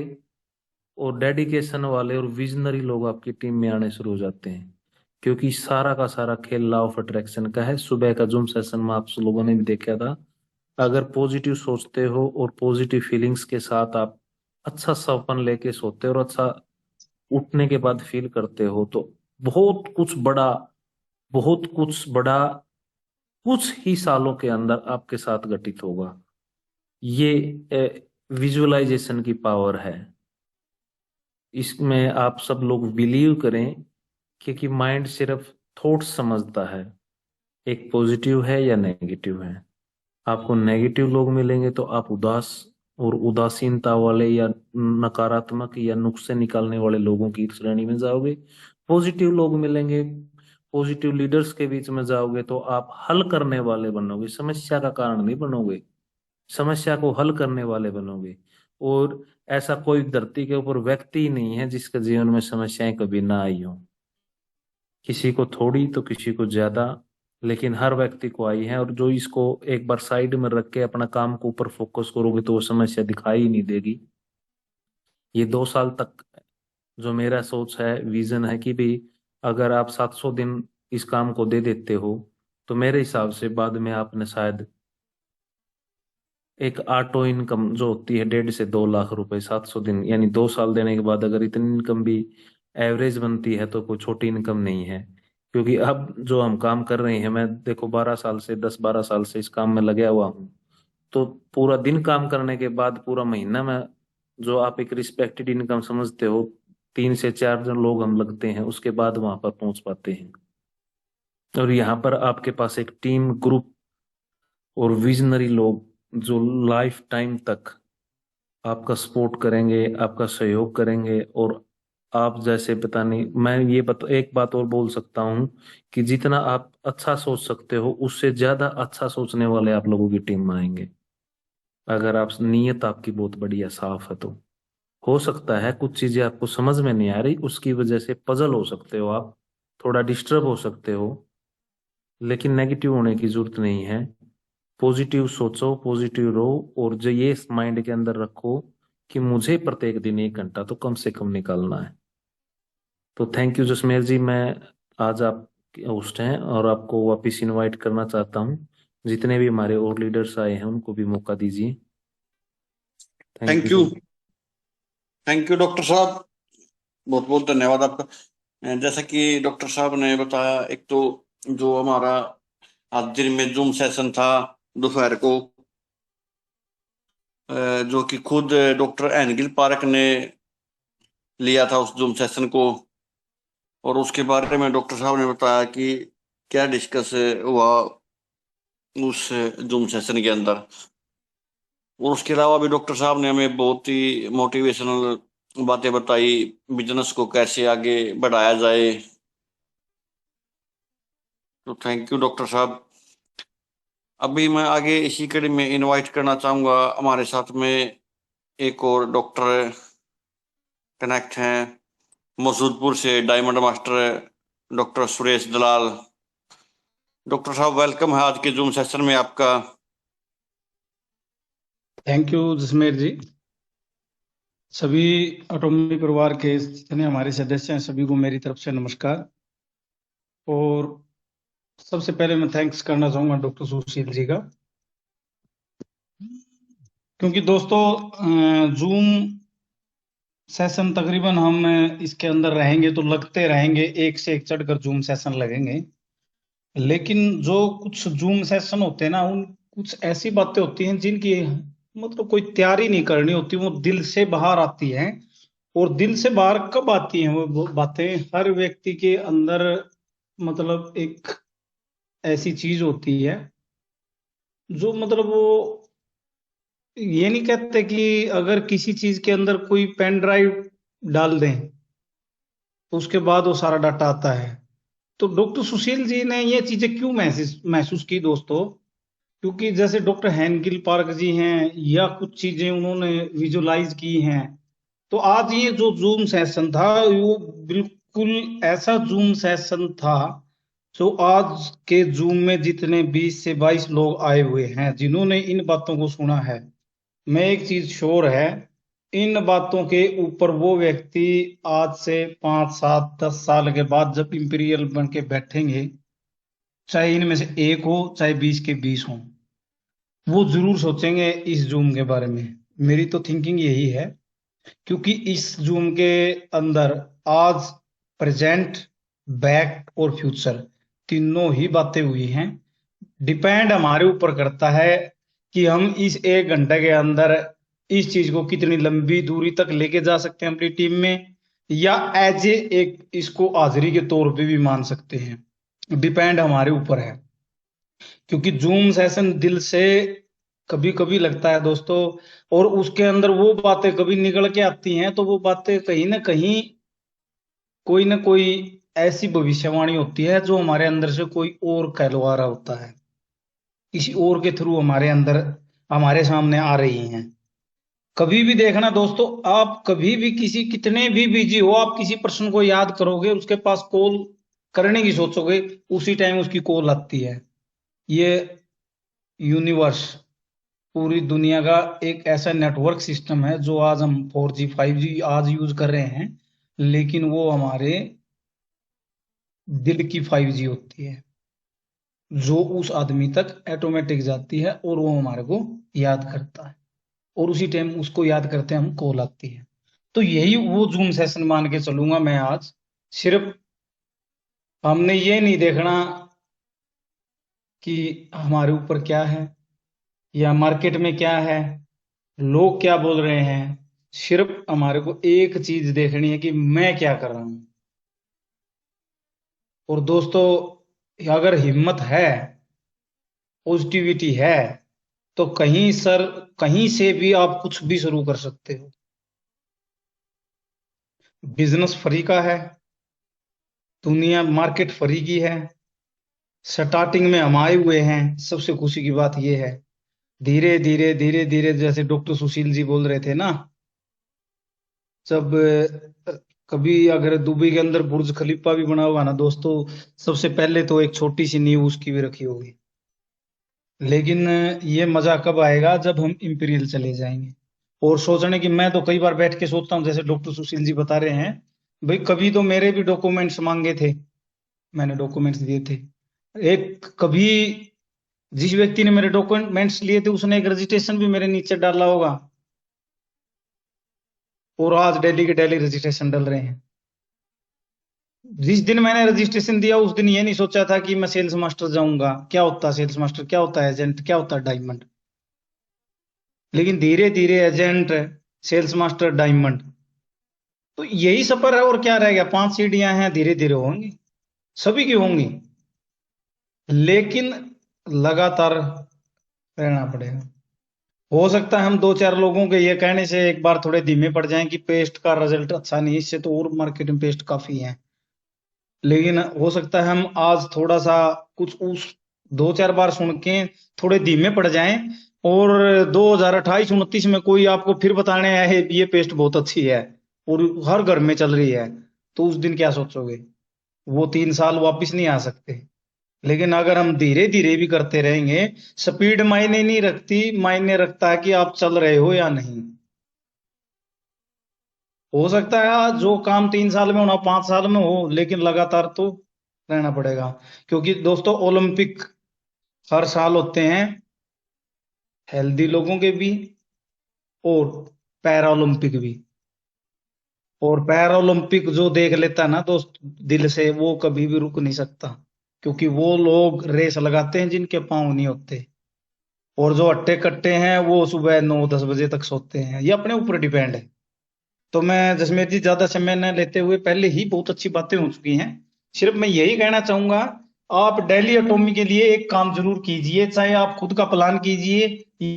और डेडिकेशन वाले और विजनरी लोग आपकी टीम में आने शुरू हो जाते हैं। क्योंकि सारा का सारा खेल लॉ ऑफ अट्रैक्शन का है। सुबह का जूम सेशन में आप लोगों ने भी देखा था, अगर पॉजिटिव सोचते हो और पॉजिटिव फीलिंग्स के साथ आप अच्छा सपन लेके सोते हो और अच्छा उठने के बाद फील करते हो तो बहुत कुछ बड़ा कुछ ही सालों के अंदर आपके साथ घटित होगा। ये विजुअलाइजेशन की पावर है। इसमें आप सब लोग बिलीव करें, क्योंकि माइंड सिर्फ थॉट्स समझता है, एक पॉजिटिव है या नेगेटिव है। आपको नेगेटिव लोग मिलेंगे तो आप उदास और उदासीनता वाले या नकारात्मक या नुक्से निकालने वाले लोगों की श्रेणी में जाओगे। पॉजिटिव लोग मिलेंगे, पॉजिटिव लीडर्स के बीच में जाओगे तो आप हल करने वाले बनोगे, समस्या का कारण नहीं बनोगे, समस्या को हल करने वाले बनोगे। और ऐसा कोई धरती के ऊपर व्यक्ति ही नहीं है जिसके जीवन में समस्याएं कभी ना आई हो। किसी को थोड़ी तो किसी को ज्यादा, लेकिन हर व्यक्ति को आई है। और जो इसको एक बार साइड में रख के अपना काम को ऊपर फोकस करोगे तो वो समस्या दिखाई ही नहीं देगी। ये 2 साल तक जो मेरा सोच है, विजन है कि भाई अगर आप 700 दिन इस काम को दे देते हो तो मेरे हिसाब से बाद में आपने शायद एक ऑटो इनकम जो होती है 1.5 से 2 लाख रुपए 700 दिन, यानी 2 साल देने के बाद अगर इतनी इनकम भी एवरेज बनती है तो कोई छोटी इनकम नहीं है। क्योंकि अब जो हम काम कर रहे हैं, मैं देखो 12 साल से 10-12 साल से इस काम में लगा हुआ हूँ, तो पूरा दिन काम करने के बाद पूरा महीना में जो आप एक रिस्पेक्टेड इनकम समझते हो, 3 से 4 जन लोग हम लगते हैं उसके बाद वहां पर पहुंच पाते हैं। और यहाँ पर आपके पास एक टीम ग्रुप और विजनरी लोग जो लाइफ टाइम तक आपका सपोर्ट करेंगे, आपका सहयोग करेंगे। और आप जैसे पता नहीं, मैं ये एक बात और बोल सकता हूँ कि जितना आप अच्छा सोच सकते हो उससे ज्यादा अच्छा सोचने वाले आप लोगों की टीम में आएंगे, अगर आप नीयत आपकी बहुत बढ़िया साफ है तो। हो सकता है कुछ चीजें आपको समझ में नहीं आ रही, उसकी वजह से पजल हो सकते हो आप, थोड़ा डिस्टर्ब हो सकते हो, लेकिन नेगेटिव होने की जरूरत नहीं है। पॉजिटिव सोचो, पॉजिटिव रहो, और जो ये माइंड के अंदर रखो कि मुझे प्रत्येक दिन 1 घंटा तो कम से कम निकालना है। तो थैंक यू जसमेर जी, मैं आज आप होस्ट हैं और आपको वापस इनवाइट करना चाहता हूँ। जितने भी हमारे और लीडर्स आए हैं उनको भी मौका दीजिए। Thank you thank you. Sir. Thank you doctor साहब, बहुत बहुत धन्यवाद आपका। जैसा कि डॉक्टर साहब ने बताया, एक तो जो हमारा आज दिन में जूम सेशन था दोपहर को, जो कि खुद डॉक्टर एनगिल पार्क ने लिया था उस जूम सेशन को, और उसके बारे में डॉक्टर साहब ने बताया कि क्या डिस्कस हुआ उस जूम सेशन के अंदर। और उसके अलावा भी डॉक्टर साहब ने हमें बहुत ही मोटिवेशनल बातें बताई, बिजनेस को कैसे आगे बढ़ाया जाए। तो थैंक यू डॉक्टर साहब। अभी मैं आगे इसी कड़ी में इनवाइट करना चाहूंगा, हमारे साथ में एक और डॉक्टर कनेक्ट हैं मसूदपुर से, डायमंड मास्टर डॉक्टर सुरेश दलाल। डॉक्टर साहब वेलकम है आज के जूम सेशन में आपका। थैंक यू जसमेर जी। सभी ऑटोमी परिवार के जितने हमारे सदस्य हैं सभी को मेरी तरफ से नमस्कार। और सबसे पहले मैं थैंक्स करना चाहूंगा डॉक्टर सुशील जी का, क्योंकि दोस्तों जूम सेशन तकरीबन हम इसके अंदर रहेंगे तो लगते रहेंगे, एक से एक चढ़कर जूम सेशन लगेंगे। लेकिन जो कुछ जूम सेशन होते हैं ना, उन कुछ ऐसी बातें होती हैं जिनकी मतलब कोई तैयारी नहीं करनी होती, वो दिल से बाहर आती हैं। और दिल से बाहर कब आती हैं वो बातें? हर व्यक्ति के अंदर मतलब एक ऐसी चीज होती है जो मतलब वो ये नहीं कहते कि अगर किसी चीज के अंदर कोई पेन ड्राइव डाल दें तो उसके बाद वो सारा डाटा आता है। तो डॉक्टर सुशील जी ने ये चीजें क्यों महसूस महसूस की दोस्तों? क्योंकि जैसे डॉक्टर हेनगिल पार्क जी हैं या कुछ चीजें उन्होंने विजुलाइज की हैं, तो आज ये जो जूम सेशन था वो बिल्कुल ऐसा जूम सेशन था जो आज के जूम में जितने 20 से 22 लोग आए हुए हैं जिन्होंने इन बातों को सुना है, मैं एक चीज श्योर है, इन बातों के ऊपर वो व्यक्ति आज से 5 7 10 साल के बाद जब इंपीरियल बन के बैठेंगे, चाहे इनमें से एक हो चाहे 20 के 20 हो, वो जरूर सोचेंगे इस जूम के बारे में। मेरी तो थिंकिंग यही है, क्योंकि इस जूम के अंदर आज प्रेजेंट, बैक और फ्यूचर तीनों ही बातें हुई हैं। डिपेंड हमारे ऊपर करता है कि हम इस 1 घंटे के अंदर इस चीज को कितनी लंबी दूरी तक लेके जा सकते हैं अपनी टीम में, या एज ए एक इसको हाजिरी के तौर पे भी मान सकते हैं। डिपेंड हमारे ऊपर है, क्योंकि जूम सेशन दिल से कभी कभी लगता है दोस्तों, और उसके अंदर वो बातें कभी निकल के आती हैं तो वो बातें कहीं ना कहीं कोई ना कोई ऐसी भविष्यवाणी होती है जो हमारे अंदर से कोई और कहलवा रहा होता है, किसी और के थ्रू हमारे अंदर हमारे सामने आ रही हैं। कभी भी देखना दोस्तों, आप कभी भी किसी कितने भी बिजी हो, आप किसी पर्सन को याद करोगे, उसके पास कॉल करने की सोचोगे, उसी टाइम उसकी कॉल आती है। ये यूनिवर्स, पूरी दुनिया का एक ऐसा नेटवर्क सिस्टम है जो आज हम 4G 5G आज यूज कर रहे हैं, लेकिन वो हमारे दिल की 5G होती है जो उस आदमी तक ऑटोमेटिक जाती है और वो हमारे को याद करता है, और उसी टाइम उसको याद करते हैं हम कॉल आती है। तो यही वो जूम सेशन मान के चलूंगा मैं आज। सिर्फ हमने ये नहीं देखना कि हमारे ऊपर क्या है या मार्केट में क्या है, लोग क्या बोल रहे हैं, सिर्फ हमारे को एक चीज देखनी है कि मैं क्या कर रहा हूं। और दोस्तों अगर हिम्मत है पॉजिटिविटी है तो कहीं सर, कहीं से भी आप कुछ भी शुरू कर सकते हो। बिजनेस फ्री का है, दुनिया मार्केट फ्री की है, स्टार्टिंग में हम आए हुए हैं। सबसे खुशी की बात यह है, धीरे धीरे धीरे धीरे, जैसे डॉक्टर सुशील जी बोल रहे थे ना, जब कभी अगर दुबई के अंदर बुर्ज खलीफा भी बना हुआ ना दोस्तों, सबसे पहले तो एक छोटी सी नींव उसकी भी रखी होगी। लेकिन ये मजा कब आएगा, जब हम इंपीरियल चले जाएंगे। और सोचने की, मैं तो कई बार बैठ के सोचता हूँ, जैसे डॉक्टर सुशील जी बता रहे हैं, भाई कभी तो मेरे भी डॉक्यूमेंट्स मांगे थे, मैंने डॉक्यूमेंट्स दिए थे। एक कभी जिस व्यक्ति ने मेरे डॉक्यूमेंट्स लिए थे उसने एक रजिस्ट्रेशन भी मेरे नीचे डाला होगा, और आज डेली के डेली रजिस्ट्रेशन डल रहे हैं। जिस दिन मैंने रजिस्ट्रेशन दिया उस दिन ये नहीं सोचा था कि मैं सेल्स मास्टर जाऊंगा। क्या होता है सेल्स मास्टर, क्या होता है एजेंट, क्या होता है डायमंड। लेकिन धीरे धीरे एजेंट, सेल्स मास्टर, डायमंड, तो यही सफर है। और क्या रह गया, 5 सीढ़ियां हैं, धीरे धीरे होंगी, सभी की होंगी, लेकिन लगातार रहना पड़ेगा। हो सकता है हम 2-4 लोगों के ये कहने से एक बार थोड़े धीमे पड़ जाएं कि पेस्ट का रिजल्ट अच्छा नहीं, इससे तो और मार्केट में पेस्ट काफी है। लेकिन हो सकता है हम आज थोड़ा सा कुछ उस 2-4 बार सुन के थोड़े धीमे पड़ जाएं, और 2028-29 में कोई आपको फिर बताने आए ये पेस्ट बहुत अच्छी है और हर घर में चल रही है, तो उस दिन क्या सोचोगे। वो 3 साल वापस नहीं आ सकते। लेकिन अगर हम धीरे धीरे भी करते रहेंगे, स्पीड मायने नहीं रखती, मायने रखता है कि आप चल रहे हो या नहीं। हो सकता है जो काम 3 साल में होना 5 साल में हो, लेकिन लगातार तो रहना पड़ेगा। क्योंकि दोस्तों ओलंपिक हर साल होते हैं, हेल्दी लोगों के भी और पैरा ओलंपिक भी। और पैरा ओलंपिक जो देख लेता है ना दोस्त दिल से, वो कभी भी रुक नहीं सकता, क्योंकि वो लोग रेस लगाते हैं जिनके पांव नहीं होते। और जो अट्टे कट्टे हैं वो सुबह 9-10 बजे तक सोते हैं। ये अपने ऊपर डिपेंड है। तो मैं जसमेर जी, ज्यादा समय न लेते हुए, पहले ही बहुत अच्छी बातें हो चुकी हैं, सिर्फ मैं यही कहना चाहूंगा, आप डेली एटॉमी के लिए एक काम जरूर कीजिए। चाहे आप खुद का प्लान कीजिए,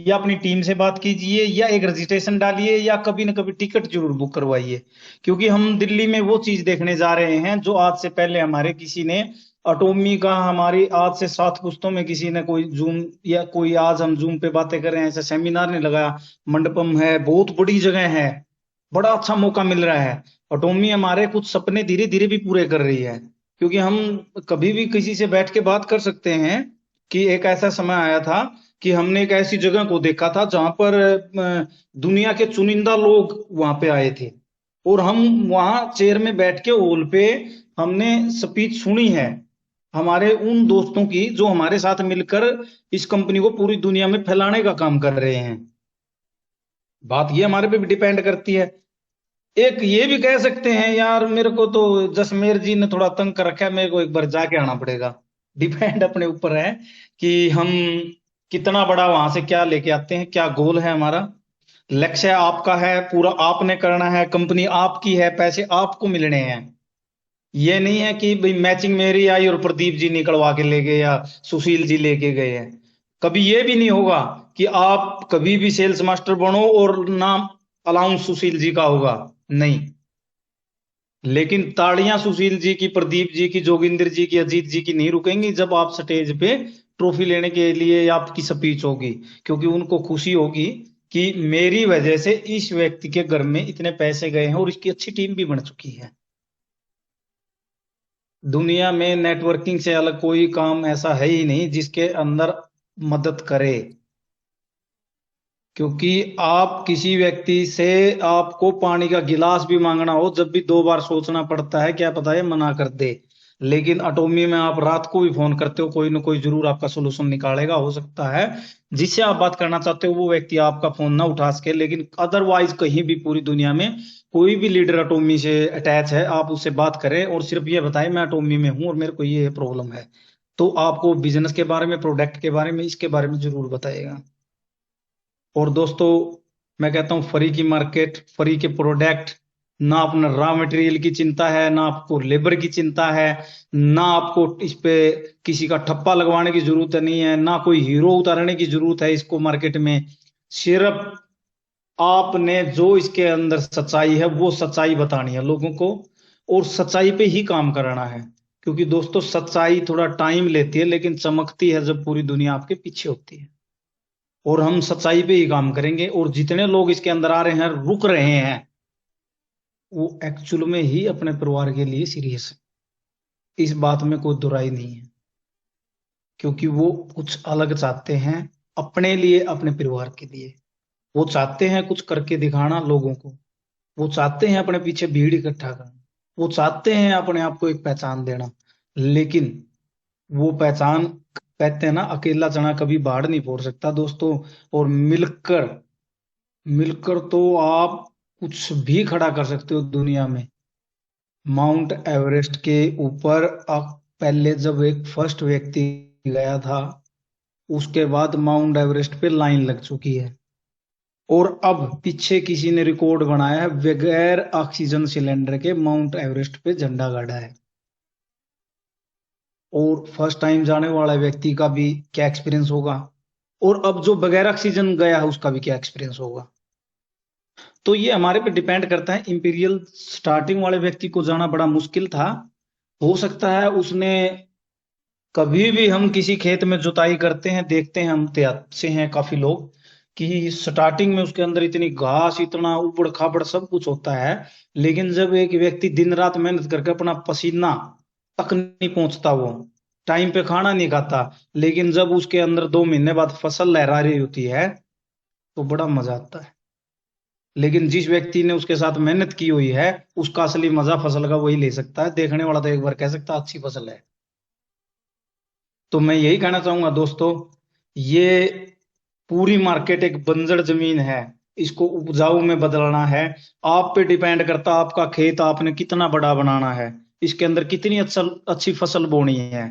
या अपनी टीम से बात कीजिए, या एक रजिस्ट्रेशन डालिए, या कभी न कभी टिकट जरूर बुक करवाइए। क्योंकि हम दिल्ली में वो चीज देखने जा रहे हैं जो आज से पहले हमारे किसी ने एटॉमी का, हमारी आज से 7 पुश्तों में किसी ने कोई जूम, या कोई आज हम जूम पे बातें कर रहे हैं, ऐसा सेमिनार नहीं लगाया। मंडपम है, बहुत बड़ी जगह है, बड़ा अच्छा मौका मिल रहा है। ऑटोमी हमारे कुछ सपने धीरे धीरे भी पूरे कर रही है। क्योंकि हम कभी भी किसी से बैठ के बात कर सकते हैं कि एक ऐसा समय आया था कि हमने एक ऐसी जगह को देखा था जहां पर दुनिया के चुनिंदा लोग वहां पे आए थे, और हम वहां चेयर में बैठ के हॉल पे हमने स्पीच सुनी है हमारे उन दोस्तों की जो हमारे साथ मिलकर इस कंपनी को पूरी दुनिया में फैलाने का काम कर रहे हैं। बात ये हमारे पे भी डिपेंड करती है। एक ये भी कह सकते हैं, यार मेरे को तो जसमेर जी ने थोड़ा तंग कर रखा है, मेरे को एक बार जाके आना पड़ेगा। डिपेंड अपने ऊपर है कि हम कितना बड़ा वहां से क्या लेके आते हैं, क्या गोल है हमारा। लक्ष्य आपका है, पूरा आपने करना है, कंपनी आपकी है, पैसे आपको मिलने हैं। ये नहीं है कि भाई मैचिंग मेरी आई और प्रदीप जी निकलवा के ले गए या सुशील जी लेके गए हैं। कभी ये भी नहीं होगा कि आप कभी भी सेल्स मास्टर बनो और नाम अलाउंस सुशील जी का होगा, नहीं। लेकिन ताड़ियां सुशील जी की, प्रदीप जी की, जोगिंदर जी की, अजीत जी की नहीं रुकेंगी जब आप स्टेज पे ट्रॉफी लेने के लिए आपकी स्पीच होगी। क्योंकि उनको खुशी होगी कि मेरी वजह से इस व्यक्ति के घर में इतने पैसे गए हैं और इसकी अच्छी टीम भी बन चुकी है। दुनिया में नेटवर्किंग से अलग कोई काम ऐसा है ही नहीं जिसके अंदर मदद करे। क्योंकि आप किसी व्यक्ति से आपको पानी का गिलास भी मांगना हो, जब भी 2 बार सोचना पड़ता है, क्या पता है मना कर दे। लेकिन एटॉमी में आप रात को भी फोन करते हो, कोई ना कोई जरूर आपका सोल्यूशन निकालेगा। हो सकता है जिससे आप बात करना चाहते हो वो व्यक्ति आपका फोन ना उठा सके, लेकिन अदरवाइज कहीं भी पूरी दुनिया में कोई भी लीडर एटॉमी से अटैच है, आप उससे बात करें और सिर्फ ये बताएं मैं एटॉमी में हूं और मेरे को ये प्रॉब्लम है, तो आपको बिजनेस के बारे में, प्रोडक्ट के बारे में, इसके बारे में जरूर बताएगा। और दोस्तों मैं कहता हूं फ्री की मार्केट, फ्री के प्रोडक्ट ना अपना रॉ मटेरियल की चिंता है, ना आपको लेबर की चिंता है, ना आपको इस पे किसी का ठप्पा लगवाने की जरूरत नहीं है, ना कोई हीरो उतारने की जरूरत है इसको मार्केट में। सिर्फ आपने जो इसके अंदर सच्चाई है वो सच्चाई बतानी है लोगों को, और सच्चाई पे ही काम करना है। क्योंकि दोस्तों सच्चाई थोड़ा टाइम लेती है, लेकिन चमकती है जब पूरी दुनिया आपके पीछे होती है। और हम सच्चाई पे ही काम करेंगे, और जितने लोग इसके अंदर आ रहे हैं, रुक रहे हैं, वो एक्चुअल में ही अपने परिवार के लिए सीरियस है। इस बात में कोई दुराई नहीं है, क्योंकि वो कुछ अलग चाहते हैं अपने लिए, अपने परिवार के लिए। वो चाहते हैं कुछ करके दिखाना लोगों को, वो चाहते हैं अपने पीछे भीड़ इकट्ठा करना, वो चाहते हैं अपने आप को एक पहचान देना। लेकिन वो पहचान, कहते हैं ना, अकेला चना कभी बाढ़ नहीं फोड़ सकता दोस्तों। और मिलकर मिलकर तो आप कुछ भी खड़ा कर सकते हो दुनिया में। माउंट एवरेस्ट के ऊपर पहले जब एक फर्स्ट व्यक्ति गया था, उसके बाद माउंट एवरेस्ट पे लाइन लग चुकी है। और अब पीछे किसी ने रिकॉर्ड बनाया है, बगैर ऑक्सीजन सिलेंडर के माउंट एवरेस्ट पे झंडा गाड़ा है। और फर्स्ट टाइम जाने वाला व्यक्ति का भी क्या एक्सपीरियंस होगा, और अब जो बगैर ऑक्सीजन गया है उसका भी क्या एक्सपीरियंस होगा। तो ये हमारे पे डिपेंड करता है। इंपीरियल स्टार्टिंग वाले व्यक्ति को जाना बड़ा मुश्किल था। हो सकता है उसने, कभी भी हम किसी खेत में जुताई करते हैं, देखते हैं, हम से हैं काफी लोग, कि स्टार्टिंग में उसके अंदर इतनी घास, इतना उबड़ खाबड़ सब कुछ होता है। लेकिन जब एक व्यक्ति दिन रात मेहनत करके अपना पसीना तक नहीं पहुंचता, वो टाइम पे खाना नहीं खाता, लेकिन जब उसके अंदर 2 महीने बाद फसल लहरा रही होती है, तो बड़ा मजा आता है। लेकिन जिस व्यक्ति ने उसके साथ मेहनत की हुई है, उसका असली मजा फसल का वही ले सकता है। देखने वाला तो एक बार कह सकता है अच्छी फसल है। तो मैं यही कहना चाहूंगा दोस्तों, ये पूरी मार्केट एक बंजर जमीन है, इसको उपजाऊ में बदलना है। आप पे डिपेंड करता है आपका खेत आपने कितना बड़ा बनाना है, इसके अंदर कितनी अच्छी फसल बोनी है।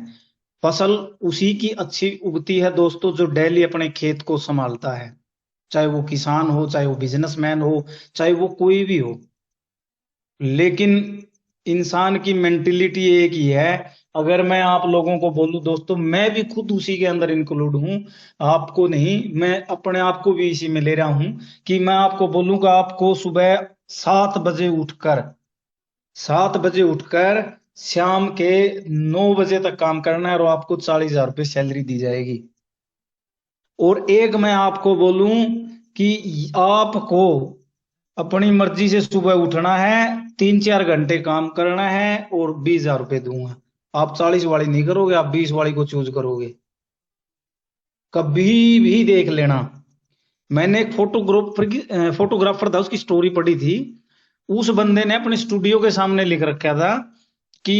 फसल उसी की अच्छी उगती है दोस्तों जो डेली अपने खेत को संभालता है, चाहे वो किसान हो, चाहे वो बिजनेसमैन हो, चाहे वो कोई भी हो। लेकिन इंसान की मेंटेलिटी एक ही है। अगर मैं आप लोगों को बोलूं दोस्तों, मैं भी खुद उसी के अंदर इंक्लूड हूं, आपको नहीं, मैं अपने आप को भी इसी में ले रहा हूं, कि मैं आपको बोलूंगा आपको सुबह 7 बजे उठकर शाम के 9 बजे तक काम करना है, और आपको 40,000 रुपये सैलरी दी जाएगी। और एक मैं आपको बोलूं कि आपको अपनी मर्जी से सुबह उठना है, 3-4 घंटे काम करना है, और 20,000 रुपये दूंगा। आप 40 वाली नहीं करोगे, आप 20 वाली को चूज करोगे। कभी भी देख लेना। मैंने एक फोटोग्राफर था, उसकी स्टोरी पढ़ी थी। उस बंदे ने अपने स्टूडियो के सामने लिख रखा था कि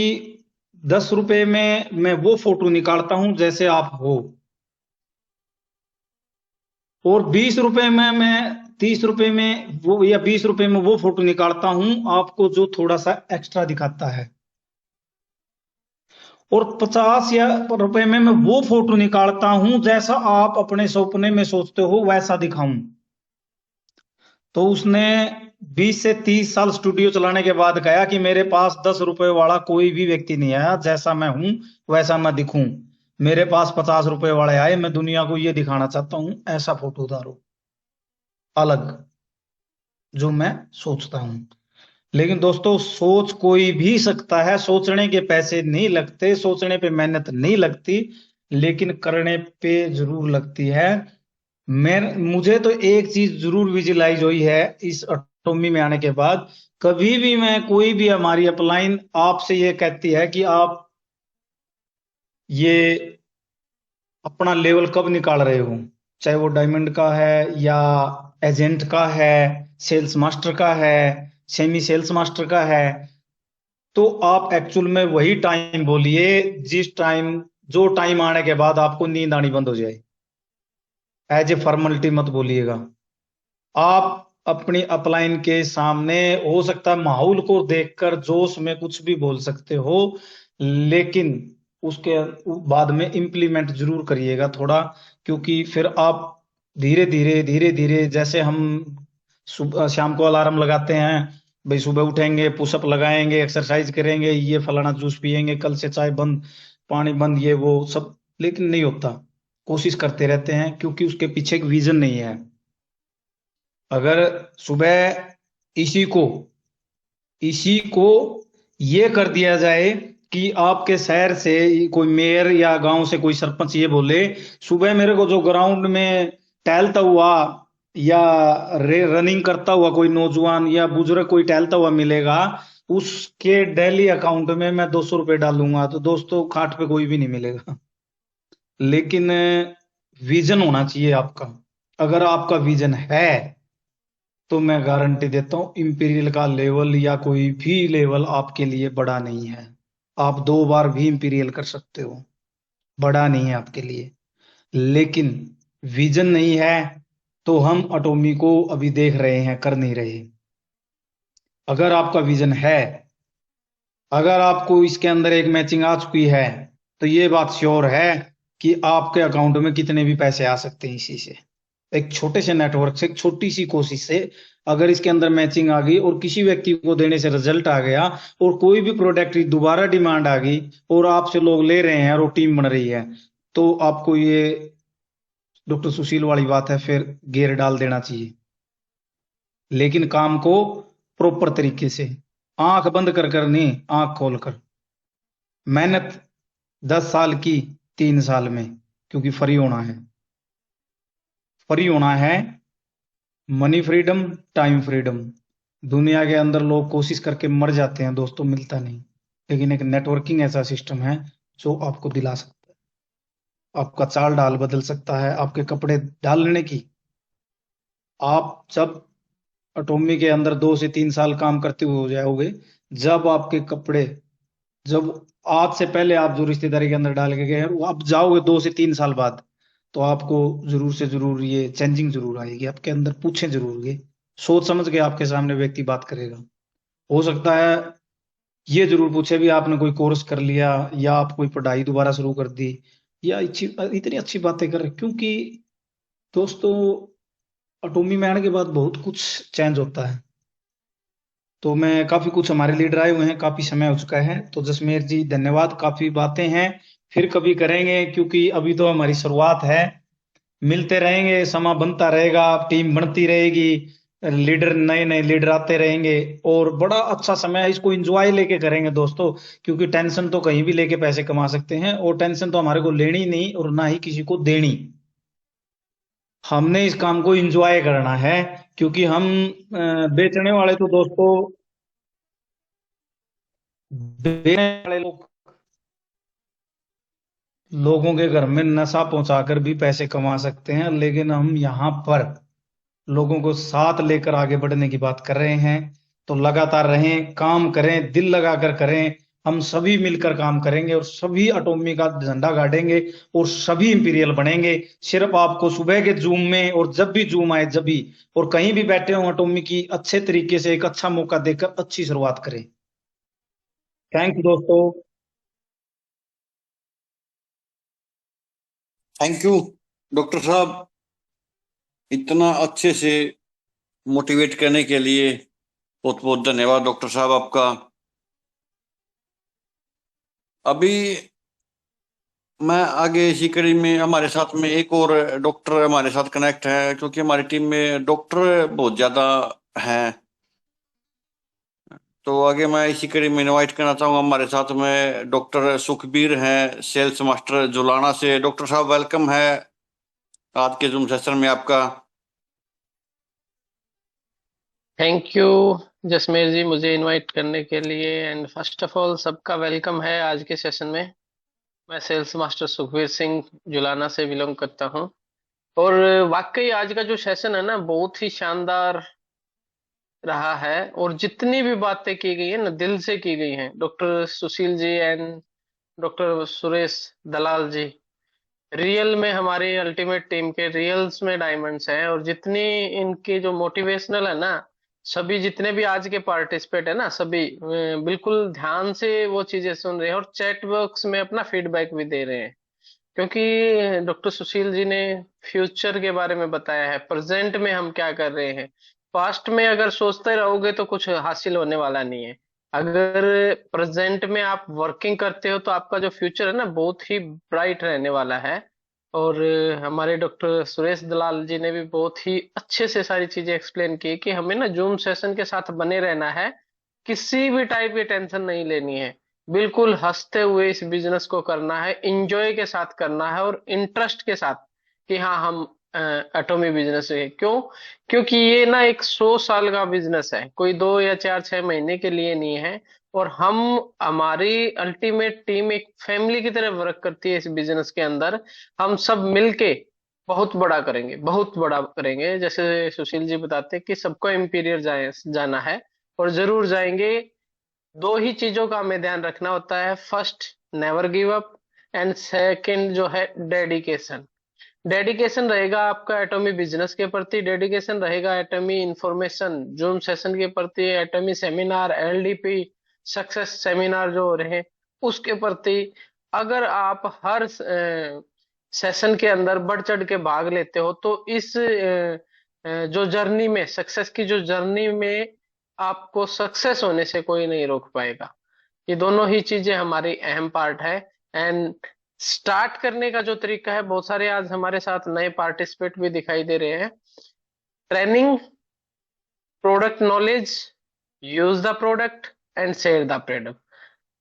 10 रुपए में मैं वो फोटो निकालता हूं जैसे आप हो, और 20 रुपए में मैं 30 रुपए में वो, या 20 रुपए में वो फोटो निकालता हूं आपको जो थोड़ा सा एक्स्ट्रा दिखाता है, और 50 रुपए में मैं वो फोटो निकालता हूं जैसा आप अपने सपने में सोचते हो वैसा दिखाऊं। तो उसने 20 से 30 साल स्टूडियो चलाने के बाद कहा कि मेरे पास 10 रुपए वाला कोई भी व्यक्ति नहीं आया, जैसा मैं हूं वैसा मैं दिखूं। मेरे पास 50 रुपए वाले आए, मैं दुनिया को ये दिखाना चाहता हूं, ऐसा फोटो उतारो अलग, जो मैं सोचता हूं। लेकिन दोस्तों सोच कोई भी सकता है, सोचने के पैसे नहीं लगते, सोचने पे मेहनत नहीं लगती, लेकिन करने पे जरूर लगती है। मुझे तो एक चीज जरूर विजुलाइज हुई है इस ऑटोमी में आने के बाद। कभी भी मैं, कोई भी हमारी अपलाइन आपसे ये कहती है कि आप ये अपना लेवल कब निकाल रहे हो, चाहे वो डायमंड का है, या एजेंट का है, सेल्स मास्टर का है, सेमी सेल्स मास्टर का है, तो आप एक्चुअल में वही टाइम बोलिए जो टाइम आने के बाद आपको नींद आनी बंद हो जाए। एज ए फॉर्मेलिटी मत बोलिएगा। आप अपनी अपलाइन के सामने, हो सकता है माहौल को देखकर जोश में कुछ भी बोल सकते हो, लेकिन उसके बाद में इंप्लीमेंट जरूर करिएगा थोड़ा। क्योंकि फिर आप धीरे धीरे, जैसे हम सुबह शाम को अलार्म लगाते हैं, भाई सुबह उठेंगे, पुशअप लगाएंगे, एक्सरसाइज करेंगे, ये फलाना जूस पिएंगे, कल से चाय बंद, पानी बंद, ये वो सब, लेकिन नहीं होता। कोशिश करते रहते हैं क्योंकि उसके पीछे एक विजन नहीं है। अगर सुबह इसी को इसी को ये कर दिया जाए कि आपके शहर से कोई मेयर या गांव से कोई सरपंच ये बोले, सुबह मेरे को जो ग्राउंड में टहलता हुआ या रनिंग करता हुआ कोई नौजवान या बुजुर्ग कोई टहलता हुआ मिलेगा, उसके डेली अकाउंट में मैं 200 रुपये डालूंगा, तो दोस्तों खाट पे कोई भी नहीं मिलेगा। लेकिन विजन होना चाहिए आपका। अगर आपका विजन है तो मैं गारंटी देता हूं इंपीरियल का लेवल या कोई भी लेवल आपके लिए बड़ा नहीं है। आप 2 बार भी इंपीरियल कर सकते हो, बड़ा नहीं है आपके लिए। लेकिन विजन नहीं है तो हम एटॉमी को अभी देख रहे हैं, कर नहीं रहे। अगर आपका विजन है, अगर आपको इसके अंदर एक मैचिंग आ चुकी है, तो ये बात श्योर है कि आपके अकाउंट में कितने भी पैसे आ सकते हैं इसी से। एक छोटे से नेटवर्क से, एक छोटी सी कोशिश से अगर इसके अंदर मैचिंग आ गई और किसी व्यक्ति को देने से रिजल्ट आ गया और कोई भी प्रोडक्ट की दोबारा डिमांड आ गई और आपसे लोग ले रहे हैं और टीम बन रही है, तो आपको ये डॉक्टर सुशील वाली बात है, फिर गियर डाल देना चाहिए। लेकिन काम को प्रॉपर तरीके से, आंख बंद कर कर नहीं, आंख खोल कर। मेहनत 10 साल की 3 साल में, क्योंकि फ्री होना है। फ्री होना है, मनी फ्रीडम, टाइम फ्रीडम। दुनिया के अंदर लोग कोशिश करके मर जाते हैं दोस्तों, मिलता नहीं। लेकिन एक नेटवर्किंग ऐसा सिस्टम है जो आपको दिला सकता है, आपका चाल ढाल बदल सकता है, आपके कपड़े डालने की। आप जब एटॉमी के अंदर 2 से 3 साल काम करते हुए हो जाओगे, जब आपके कपड़े, जब आज से पहले आप जो रिश्तेदारी के अंदर डाल के गए हैं, वो आप जाओगे 2 से 3 साल बाद, तो आपको जरूर से जरूर ये चेंजिंग जरूर आएगी आपके अंदर। पूछे जरूर ये, सोच समझ के आपके सामने व्यक्ति बात करेगा। हो सकता है ये जरूर पूछे भी आपने कोई कोर्स कर लिया या आप कोई पढ़ाई दोबारा शुरू कर दी या इतनी अच्छी बातें कर रहे, क्योंकि दोस्तों एटॉमी में आने के बाद बहुत कुछ चेंज होता है। तो मैं काफी कुछ, हमारे लीडर आए हुए हैं, काफी समय हो चुका है, तो जसमेर जी धन्यवाद, काफी बातें हैं, फिर कभी करेंगे, क्योंकि अभी तो हमारी शुरुआत है। मिलते रहेंगे, समा बनता रहेगा, टीम बनती रहेगी, लीडर, नए नए लीडर आते रहेंगे और बड़ा अच्छा समय है। इसको एंजॉय लेके करेंगे दोस्तों, क्योंकि टेंशन तो कहीं भी लेके पैसे कमा सकते हैं और टेंशन तो हमारे को लेनी नहीं और ना ही किसी को देनी। हमने इस काम को एंजॉय करना है, क्योंकि हम बेचने वाले तो दोस्तों, बेचने वाले लोगों के घर में नशा पहुंचाकर भी पैसे कमा सकते हैं, लेकिन हम यहाँ पर लोगों को साथ लेकर आगे बढ़ने की बात कर रहे हैं। तो लगातार रहें, काम करें, दिल लगाकर करें, हम सभी मिलकर काम करेंगे और सभी एटॉमी का झंडा गाड़ेंगे और सभी इंपीरियल बनेंगे। सिर्फ आपको सुबह के जूम में, और जब भी जूम आए, जब भी और कहीं भी बैठे हो, एटॉमी की अच्छे तरीके से एक अच्छा मौका देकर अच्छी शुरुआत करें। थैंक यू दोस्तों। थैंक यू डॉक्टर साहब, इतना अच्छे से मोटिवेट करने के लिए बहुत बहुत धन्यवाद डॉक्टर साहब आपका। अभी मैं आगे इसी कड़ी में, हमारे साथ में एक और डॉक्टर हमारे साथ कनेक्ट है, क्योंकि हमारी टीम में डॉक्टर बहुत ज्यादा हैं। तो आगे मैं इसी कड़ी में इनवाइट करना चाहूंगा, हमारे साथ में डॉक्टर सुखबीर हैं, सेल्स मास्टर जुलाना से। डॉक्टर साहब वेलकम है आज के जूम सेशन में आपका। थैंक यू जसमेर जी, मुझे इनवाइट करने के लिए। एंड फर्स्ट ऑफ ऑल सबका वेलकम है आज के सेशन में। मैं सेल्स मास्टर सुखबीर सिंह जुलाना से बिलोंग करता हूं। और वाकई आज का जो सेशन है ना, बहुत ही शानदार रहा है और जितनी भी बातें की गई है ना, दिल से की गई हैं। Doctor Sushil ji and doctor Suresh Dalal ji real में हमारी अल्टीमेट टीम के रियल्स में डायमंड्स हैं। और जितनी इनकी जो मोटिवेशनल है ना, सभी जितने भी आज के पार्टिसिपेट है ना, सभी बिल्कुल ध्यान से वो चीजें सुन रहे हैं और चैट बॉक्स में अपना फीडबैक भी दे रहे हैं। क्योंकि डॉक्टर सुशील जी ने फ्यूचर के बारे में बताया है, प्रेजेंट में हम क्या कर रहे हैं, पास्ट में अगर सोचते रहोगे तो कुछ हासिल होने वाला नहीं है। अगर प्रेजेंट में आप वर्किंग करते हो तो आपका जो फ्यूचर है ना बहुत ही ब्राइट रहने वाला है। और हमारे डॉक्टर सुरेश दलाल जी ने भी बहुत ही अच्छे से सारी चीजें एक्सप्लेन की कि हमें ना जूम सेशन के साथ बने रहना है, किसी भी टाइप की टेंशन नहीं लेनी है, बिल्कुल हंसते हुए इस बिजनेस को करना है, इंजॉय के साथ करना है और इंटरेस्ट के साथ कि हाँ हम एटॉमी बिजनेस है। क्यों? क्योंकि ये ना एक 100 साल का बिजनेस है, कोई 2 या 4-6 महीने के लिए नहीं है। और हम हमारी अल्टीमेट टीम एक फैमिली की तरह वर्क करती है इस बिजनेस के अंदर। हम सब मिलके बहुत बड़ा करेंगे, बहुत बड़ा करेंगे। जैसे सुशील जी बताते हैं कि सबको इंपीरियर जाना है और जरूर जाएंगे। दो ही चीजों का हमें ध्यान रखना होता है, first never give up and second जो है डेडिकेशन। डेडिकेशन रहेगा आपका एटॉमी बिजनेस के प्रति, डेडिकेशन रहेगा एटॉमी इंफॉर्मेशन जूम सेशन के प्रति, एटॉमी सेमिनार एलडीपी सक्सेस सेमिनार जो हो रहे हैं उसके प्रति। अगर आप हर सेशन के अंदर बढ़ चढ़ के भाग लेते हो तो इस जो जर्नी में, सक्सेस की जो जर्नी में, आपको सक्सेस होने से कोई नहीं रोक पाएगा। ये दोनों ही चीजें हमारी अहम पार्ट है। एंड स्टार्ट करने का जो तरीका है, बहुत सारे आज हमारे साथ नए पार्टिसिपेट भी दिखाई दे रहे हैं। Training, product knowledge, use the product and share the product.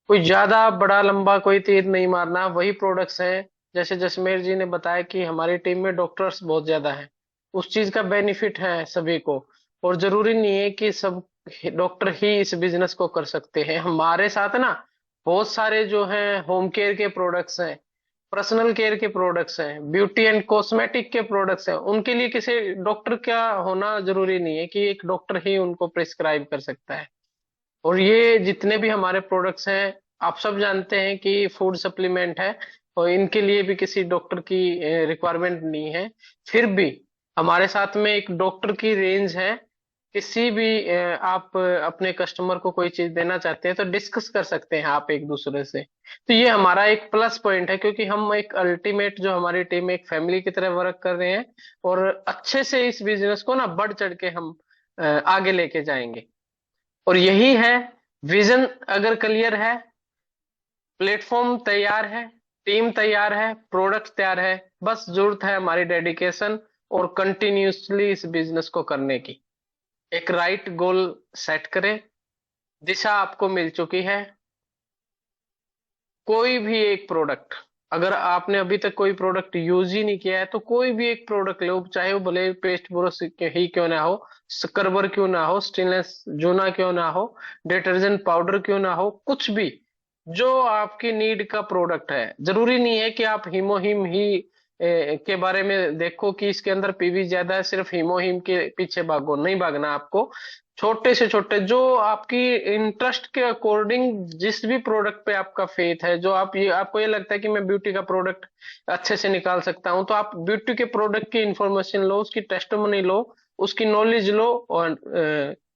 कोई ज्यादा बड़ा लंबा कोई तीर नहीं मारना, वही प्रोडक्ट्स हैं। जैसे जसमेर जी ने बताया कि हमारी टीम में डॉक्टर्स बहुत ज्यादा हैं, उस चीज का बेनिफिट है सभी को। और जरूरी नहीं है कि सब डॉक्टर ही इस बिजनेस को कर सकते हैं। हमारे साथ ना बहुत सारे जो हैं होम केयर के प्रोडक्ट्स हैं, पर्सनल केयर के प्रोडक्ट्स हैं, ब्यूटी एंड कॉस्मेटिक के प्रोडक्ट्स हैं। उनके लिए किसी डॉक्टर का होना जरूरी नहीं है कि एक डॉक्टर ही उनको प्रिस्क्राइब कर सकता है। और ये जितने भी हमारे प्रोडक्ट्स हैं, आप सब जानते हैं कि फूड सप्लीमेंट है और इनके लिए भी किसी डॉक्टर की रिक्वायरमेंट नहीं है। फिर भी हमारे साथ में एक डॉक्टर की रेंज है। किसी भी आप अपने कस्टमर को कोई चीज देना चाहते हैं तो डिस्कस कर सकते हैं आप एक दूसरे से। तो ये हमारा एक प्लस पॉइंट है, क्योंकि हम एक अल्टीमेट जो हमारी टीम एक फैमिली की तरह वर्क कर रहे हैं और अच्छे से इस बिजनेस को ना बढ़ चढ़ के हम आगे लेके जाएंगे। और यही है विजन। अगर क्लियर है, प्लेटफॉर्म तैयार है, टीम तैयार है, प्रोडक्ट तैयार है, बस जरूरत है हमारी डेडिकेशन और कंटिन्यूसली इस बिजनेस को करने की। एक राइट गोल सेट करें, दिशा आपको मिल चुकी है। कोई भी एक प्रोडक्ट, अगर आपने अभी तक कोई प्रोडक्ट यूज ही नहीं किया है तो कोई भी एक प्रोडक्ट लो, चाहे वो भले पेस्ट ब्रश ही क्यों ना हो, स्क्रबर क्यों ना हो, स्टेनलेस जूना क्यों ना हो, डिटर्जेंट पाउडर क्यों ना हो, कुछ भी जो आपकी नीड का प्रोडक्ट है। जरूरी नहीं है कि आप हीमोहिम ही के बारे में देखो कि इसके अंदर पीवी ज्यादा है, सिर्फ हीमोहिम के पीछे भागो, नहीं भागना आपको। छोटे से छोटे जो आपकी इंटरेस्ट के अकॉर्डिंग, जिस भी प्रोडक्ट पे आपका फेथ है, जो आपको ये लगता है कि मैं ब्यूटी का प्रोडक्ट अच्छे से निकाल सकता हूं, तो आप ब्यूटी के प्रोडक्ट की इंफॉर्मेशन लो, उसकी टेस्टिमोनी लो, उसकी नॉलेज लो और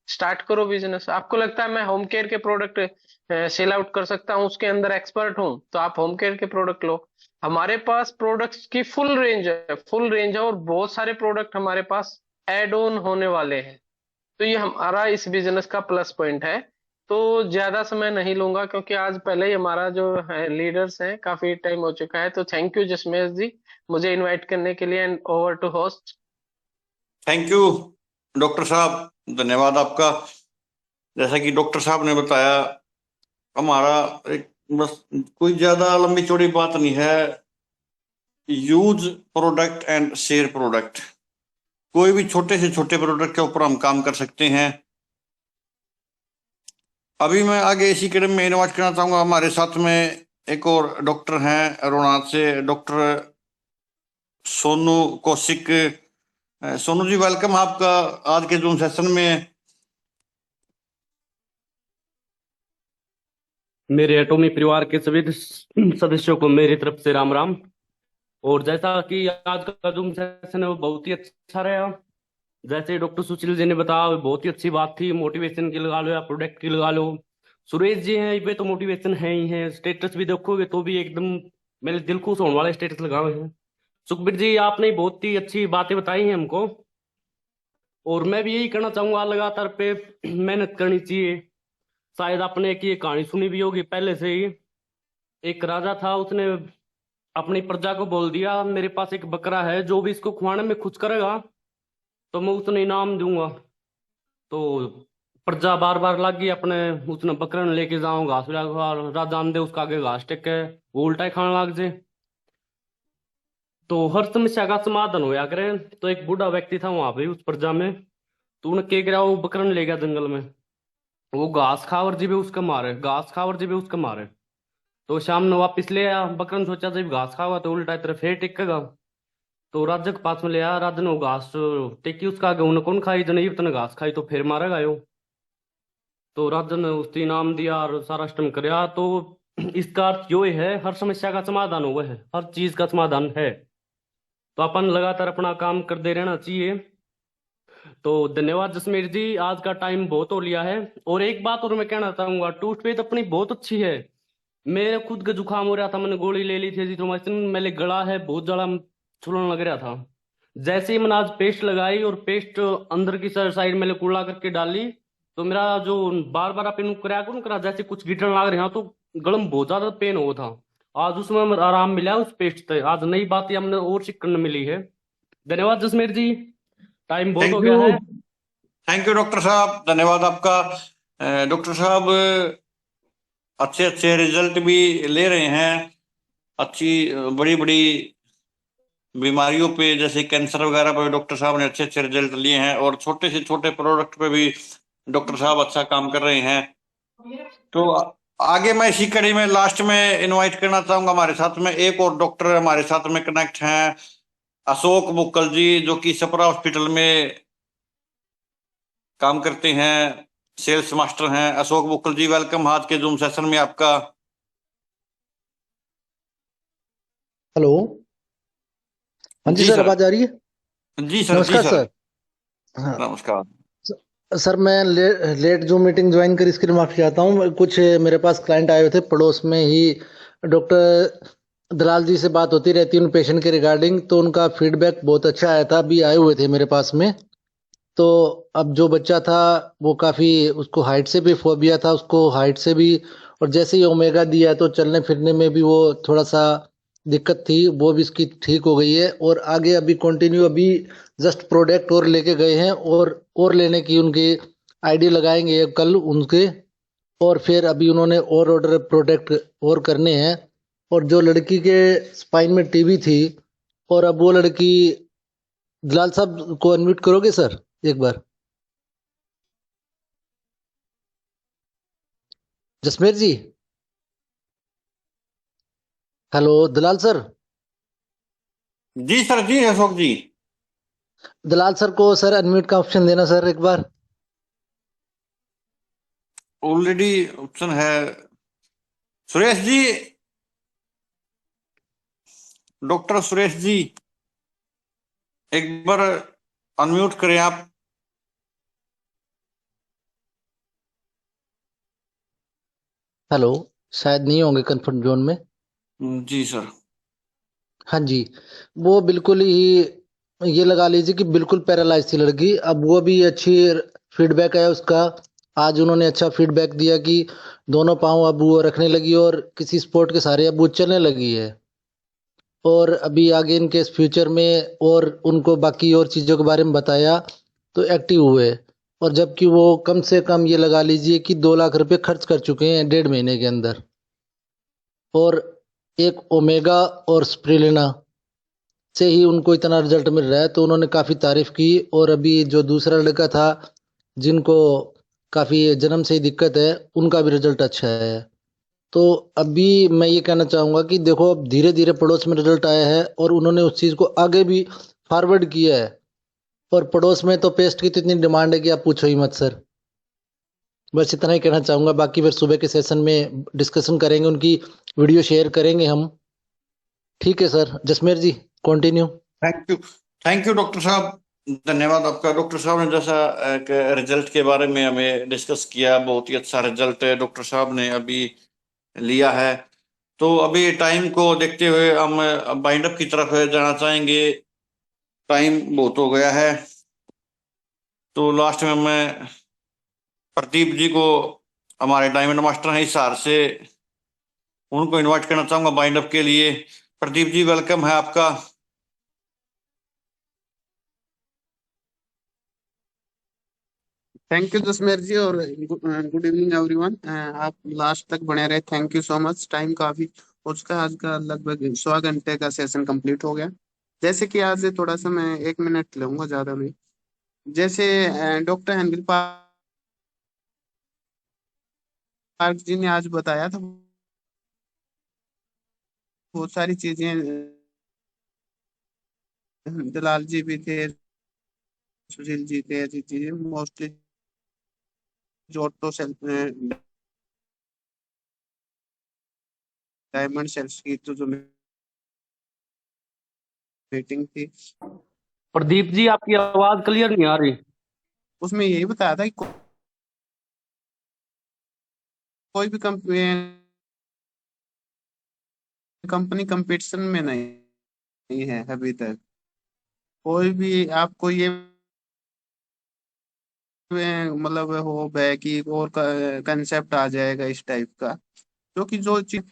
स्टार्ट करो बिजनेस। आपको लगता है मैं होम केयर के प्रोडक्ट सेल आउट कर सकता हूँ, उसके अंदर एक्सपर्ट हूँ, तो आप होम केयर के प्रोडक्ट लो। हमारे पास प्रोडक्ट्स की फुल रेंज है, फुल रेंज है, और बहुत सारे प्रोडक्ट हमारे पास एड ऑन होने वाले हैं। तो ये हमारा इस बिजनेस का प्लस पॉइंट है। तो ज्यादा समय नहीं लूंगा क्योंकि आज पहले ही हमारा जो है लीडर्स हैं, काफी टाइम हो चुका है। तो थैंक यू जसमेश जी मुझे इनवाइट करने के लिए, and over to host. Thank you doctor साहब, धन्यवाद आपका। जैसा कि डॉक्टर साहब ने बताया, हमारा एक बस कोई ज्यादा लंबी चौड़ी बात नहीं है। Use product and share product, कोई भी छोटे से छोटे प्रोडक्ट के ऊपर हम काम कर सकते हैं। अभी मैं आगे इसी क्रम में इनवाइट करना चाहूंगा, हमारे साथ में एक और डॉक्टर हैं अरुणाचल से, डॉक्टर सोनू कौशिक। सोनू जी वेलकम आपका आज के जूम सेशन में। मेरे एटॉमी परिवार के सभी सदस्यों को मेरी तरफ से राम राम। और जैसा कि आज का जूम सेशन है वो बहुत ही अच्छा रहा। जैसे डॉक्टर सुशील जी ने बताया, बहुत ही अच्छी बात थी। मोटिवेशन की लगा लो या प्रोडक्ट की लगा लो, सुरेश जी हैं ये पे तो मोटिवेशन है ही है। स्टेटस भी देखोगे तो भी एकदम मेरे दिल खुश होने वाले स्टेटस लगाए हैं। सुखबीर जी आपने बहुत ही अच्छी बातें बताई हैं हमको। और मैं भी यही कहना चाहूंगा, लगातार पे मेहनत करनी चाहिए। शायद आपने एक ये कहानी सुनी भी होगी पहले से ही। एक राजा था, उसने अपनी प्रजा को बोल दिया, मेरे पास एक बकरा है, जो भी इसको खुआने में खुश करेगा तो मैं उतने इनाम दूंगा। तो प्रजा बार बार लग गई अपने, उसने बकरा ने लेके जाऊं घास खिलाऊंगा, राजा ने दे उसका आगे घास टेके, वो उल्टा ही खाने लग जाए। तो हर समस्या का समाधान होया करे। तो एक बूढ़ा व्यक्ति था वहां पे उस प्रजा में, तो उन्हें क्या करा, वो बकरा ने ले गया जंगल में। वो घास खावर जीबे उसका मारे, घास खावर जीबे उसका मारे। तो शाम ने वापिस ले आया, बकरा ने सोचा जब घास खावा तो उल्टा तरफ फिर टिकेगा। तो राजा के पास में ले आया, राजा ने वो घास टेकी उसका आगे, उन्हें कौन खाई, जने तने घास खाई तो फिर मारेगा यो। तो राजा ने उसको इनाम दिया और सारा सिस्टम कराया। तो इसका अर्थ यो है, हर समस्या का समाधान हुआ है, हर चीज का समाधान है। तो अपन लगातार अपना काम करते रहना चाहिए। तो धन्यवाद जसमेर जी, आज का टाइम बहुत हो लिया है। और एक बात और मैं कहना चाहूंगा, टूथपेस्ट अपनी बहुत अच्छी है। मेरे खुद का जुकाम हो रहा था, मैंने गोली ले ली थी एजिथ्रोमाइसिन, मेरे गला है बहुत ज्यादा छुलने लग रहा था। जैसे ही मैंने आज पेस्ट लगाई और पेस्ट अंदर की साइड में कुल्ला करके डाली, तो मेरा जो बार बार अपन करा जैसे कुछ गिटन लग रहे हैं, तो गलम बहुत ज्यादा पेन हो था। आज उसमें आराम मिला उस पेस्ट से। आज नई बातें हमने और सीखने मिली है। धन्यवाद जसमेर जी, टाइम बहुत हो थैंक गया यू, है। थैंक यू डॉक्टर साहब, धन्यवाद आपका। डॉक्टर साहब अच्छे अच्छे रिजल्ट भी ले रहे हैं, अच्छी बड़ी बड़ी बीमारियों पे जैसे कैंसर वगैरह पे डॉक्टर साहब ने अच्छे अच्छे रिजल्ट लिए हैं, और छोटे से छोटे प्रोडक्ट पे भी डॉक्टर साहब अच्छा काम कर रहे हैं। तो आगे मैं इसी कड़ी में लास्ट में इनवाइट करना चाहूंगा, हमारे साथ में एक और डॉक्टर हमारे साथ में कनेक्ट हैं, अशोक मुक्कल जी, जो कि सपरा हॉस्पिटल में काम करते हैं, सेल्स मास्टर हैं। अशोक मुक्कल जी, वेलकम आज के जूम सेशन में आपका। हेलो। हाँ जी जी सर, सर। आवाज आ रही है? जी सर। जी नमस्कार सर। सर। हाँ नमस्कार। सर, मैं लेट जूम मीटिंग ज्वाइन कर इसके लिए माफी चाहता हूँ। कुछ मेरे पास क्लाइंट आए हुए थे पड़ोस में ही। डॉक्टर दलाल जी से बात होती रहती है उन पेशेंट के रिगार्डिंग, तो उनका फीडबैक बहुत अच्छा आया था। अभी आए हुए थे मेरे पास में। तो अब जो बच्चा था वो काफ़ी, उसको हाइट से भी फोबिया था, उसको हाइट से भी, और जैसे ही ओमेगा दिया तो चलने फिरने में भी वो थोड़ा सा दिक्कत थी, वो भी इसकी ठीक हो गई है। और आगे अभी कंटिन्यू, अभी जस्ट प्रोडक्ट और लेके गए हैं, और लेने की उनकी आईडी लगाएंगे कल उनके। और फिर अभी उन्होंने और ऑर्डर प्रोडक्ट और करने हैं। और जो लड़की के स्पाइन में टीबी थी, और अब वो लड़की, दलाल साहब को अनम्यूट करोगे सर एक बार? जसमेर जी, हेलो दलाल सर। जी सर। जी अशोक जी। दलाल सर को सर अनम्यूट का ऑप्शन देना सर एक बार। ऑलरेडी ऑप्शन है। सुरेश जी, डॉक्टर सुरेश जी, एक बार अनम्यूट करें आप। हेलो, शायद नहीं होंगे कंफर्ट जोन में। जी सर। हाँ जी, वो बिल्कुल ही, ये लगा लीजिए कि बिल्कुल पैरालाइज थी लड़की। अब वो भी अच्छी फीडबैक है उसका। आज उन्होंने अच्छा फीडबैक दिया कि दोनों पाँव अब वो रखने लगी और किसी स्पोर्ट के सहारे अब वो चलने लगी है। और अभी आगे इनके फ्यूचर में और उनको बाकी और चीज़ों के बारे में बताया तो एक्टिव हुए। और जबकि वो कम से कम ये लगा लीजिए कि 2 लाख रुपए खर्च कर चुके हैं 1.5 महीने के अंदर। और एक ओमेगा और स्प्रुलिना से ही उनको इतना रिजल्ट मिल रहा है, तो उन्होंने काफ़ी तारीफ की। और अभी जो दूसरा लड़का था जिनको काफ़ी जन्म से ही दिक्कत है, उनका भी रिजल्ट अच्छा है। तो अभी मैं ये कहना चाहूँगा कि देखो, अब धीरे धीरे पड़ोस में रिजल्ट आया है और उन्होंने उस चीज़ को आगे भी फॉरवर्ड किया है। और पड़ोस में तो पेस्ट की तो इतनी डिमांड है कि आप पूछो ही मत सर। बस इतना ही कहना चाहूँगा। बाकी फिर सुबह के सेशन में डिस्कशन करेंगे, उनकी वीडियो शेयर करेंगे हम। ठीक है sir. Jasmer ji continue. Thank you, thank you doctor साहब, धन्यवाद आपका। डॉक्टर साहब ने जैसा रिजल्ट के बारे में हमें डिस्कस किया, बहुत ही अच्छा रिजल्ट है डॉक्टर साहब ने अभी लिया है। तो अभी टाइम को देखते हुए हम बाइंड अप की तरफ जाना चाहेंगे। टाइम बहुत हो गया है। तो लास्ट में मैं प्रदीप जी को, हमारे डायमंड मास्टर हैं हिसार से, उनको इनवाइट करना चाहूंगा बाइंड अप के लिए। प्रदीप जी, वेलकम है आपका। थैंक यू जसमेर जी, और गुड इवनिंग एवरीवन। आप लास्ट तक बने रहे, thank you so much. Time काफी हो चुका है, आज का लगभग 100 घंटे का सेशन कंप्लीट हो गया। जैसे कि आज थोड़ा सा मैं 1 मिनट लूंगा, ज्यादा नहीं। जैसे डॉक्टर हेनरी पार्क जी ने आज बताया था, बहुत सारी चीजें, दलाल जी भी थे, सुशील जी थे, ऐसी चीजें मोस्टली जो ऑटो सेल्फ डायमंड सेल्स की तो जो मीटिंग थी, प्रदीप जी, आपकी आवाज क्लियर नहीं आ रही। उसमें यही बताया था कि कोई भी कंपनी कंपटीशन में नहीं है अभी तक। कोई भी आपको ये मतलब होप है कि और कंसेप्ट आ जाएगा इस टाइप का, क्योंकि जो चीज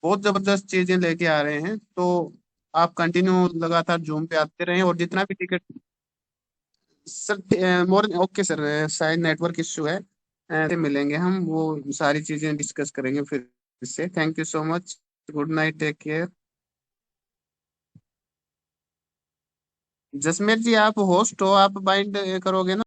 बहुत जबरदस्त चीजें लेके आ रहे हैं। तो आप कंटिन्यू लगातार जूम पे आते रहें, और जितना भी ticket sir, more okay sir, शायद नेटवर्क इश्यू है। मिलेंगे हम, वो सारी चीजें डिस्कस करेंगे फिर से। Thank you so much, good night, take care. Jasmer ji, आप होस्ट हो, आप बाइंड करोगे ना?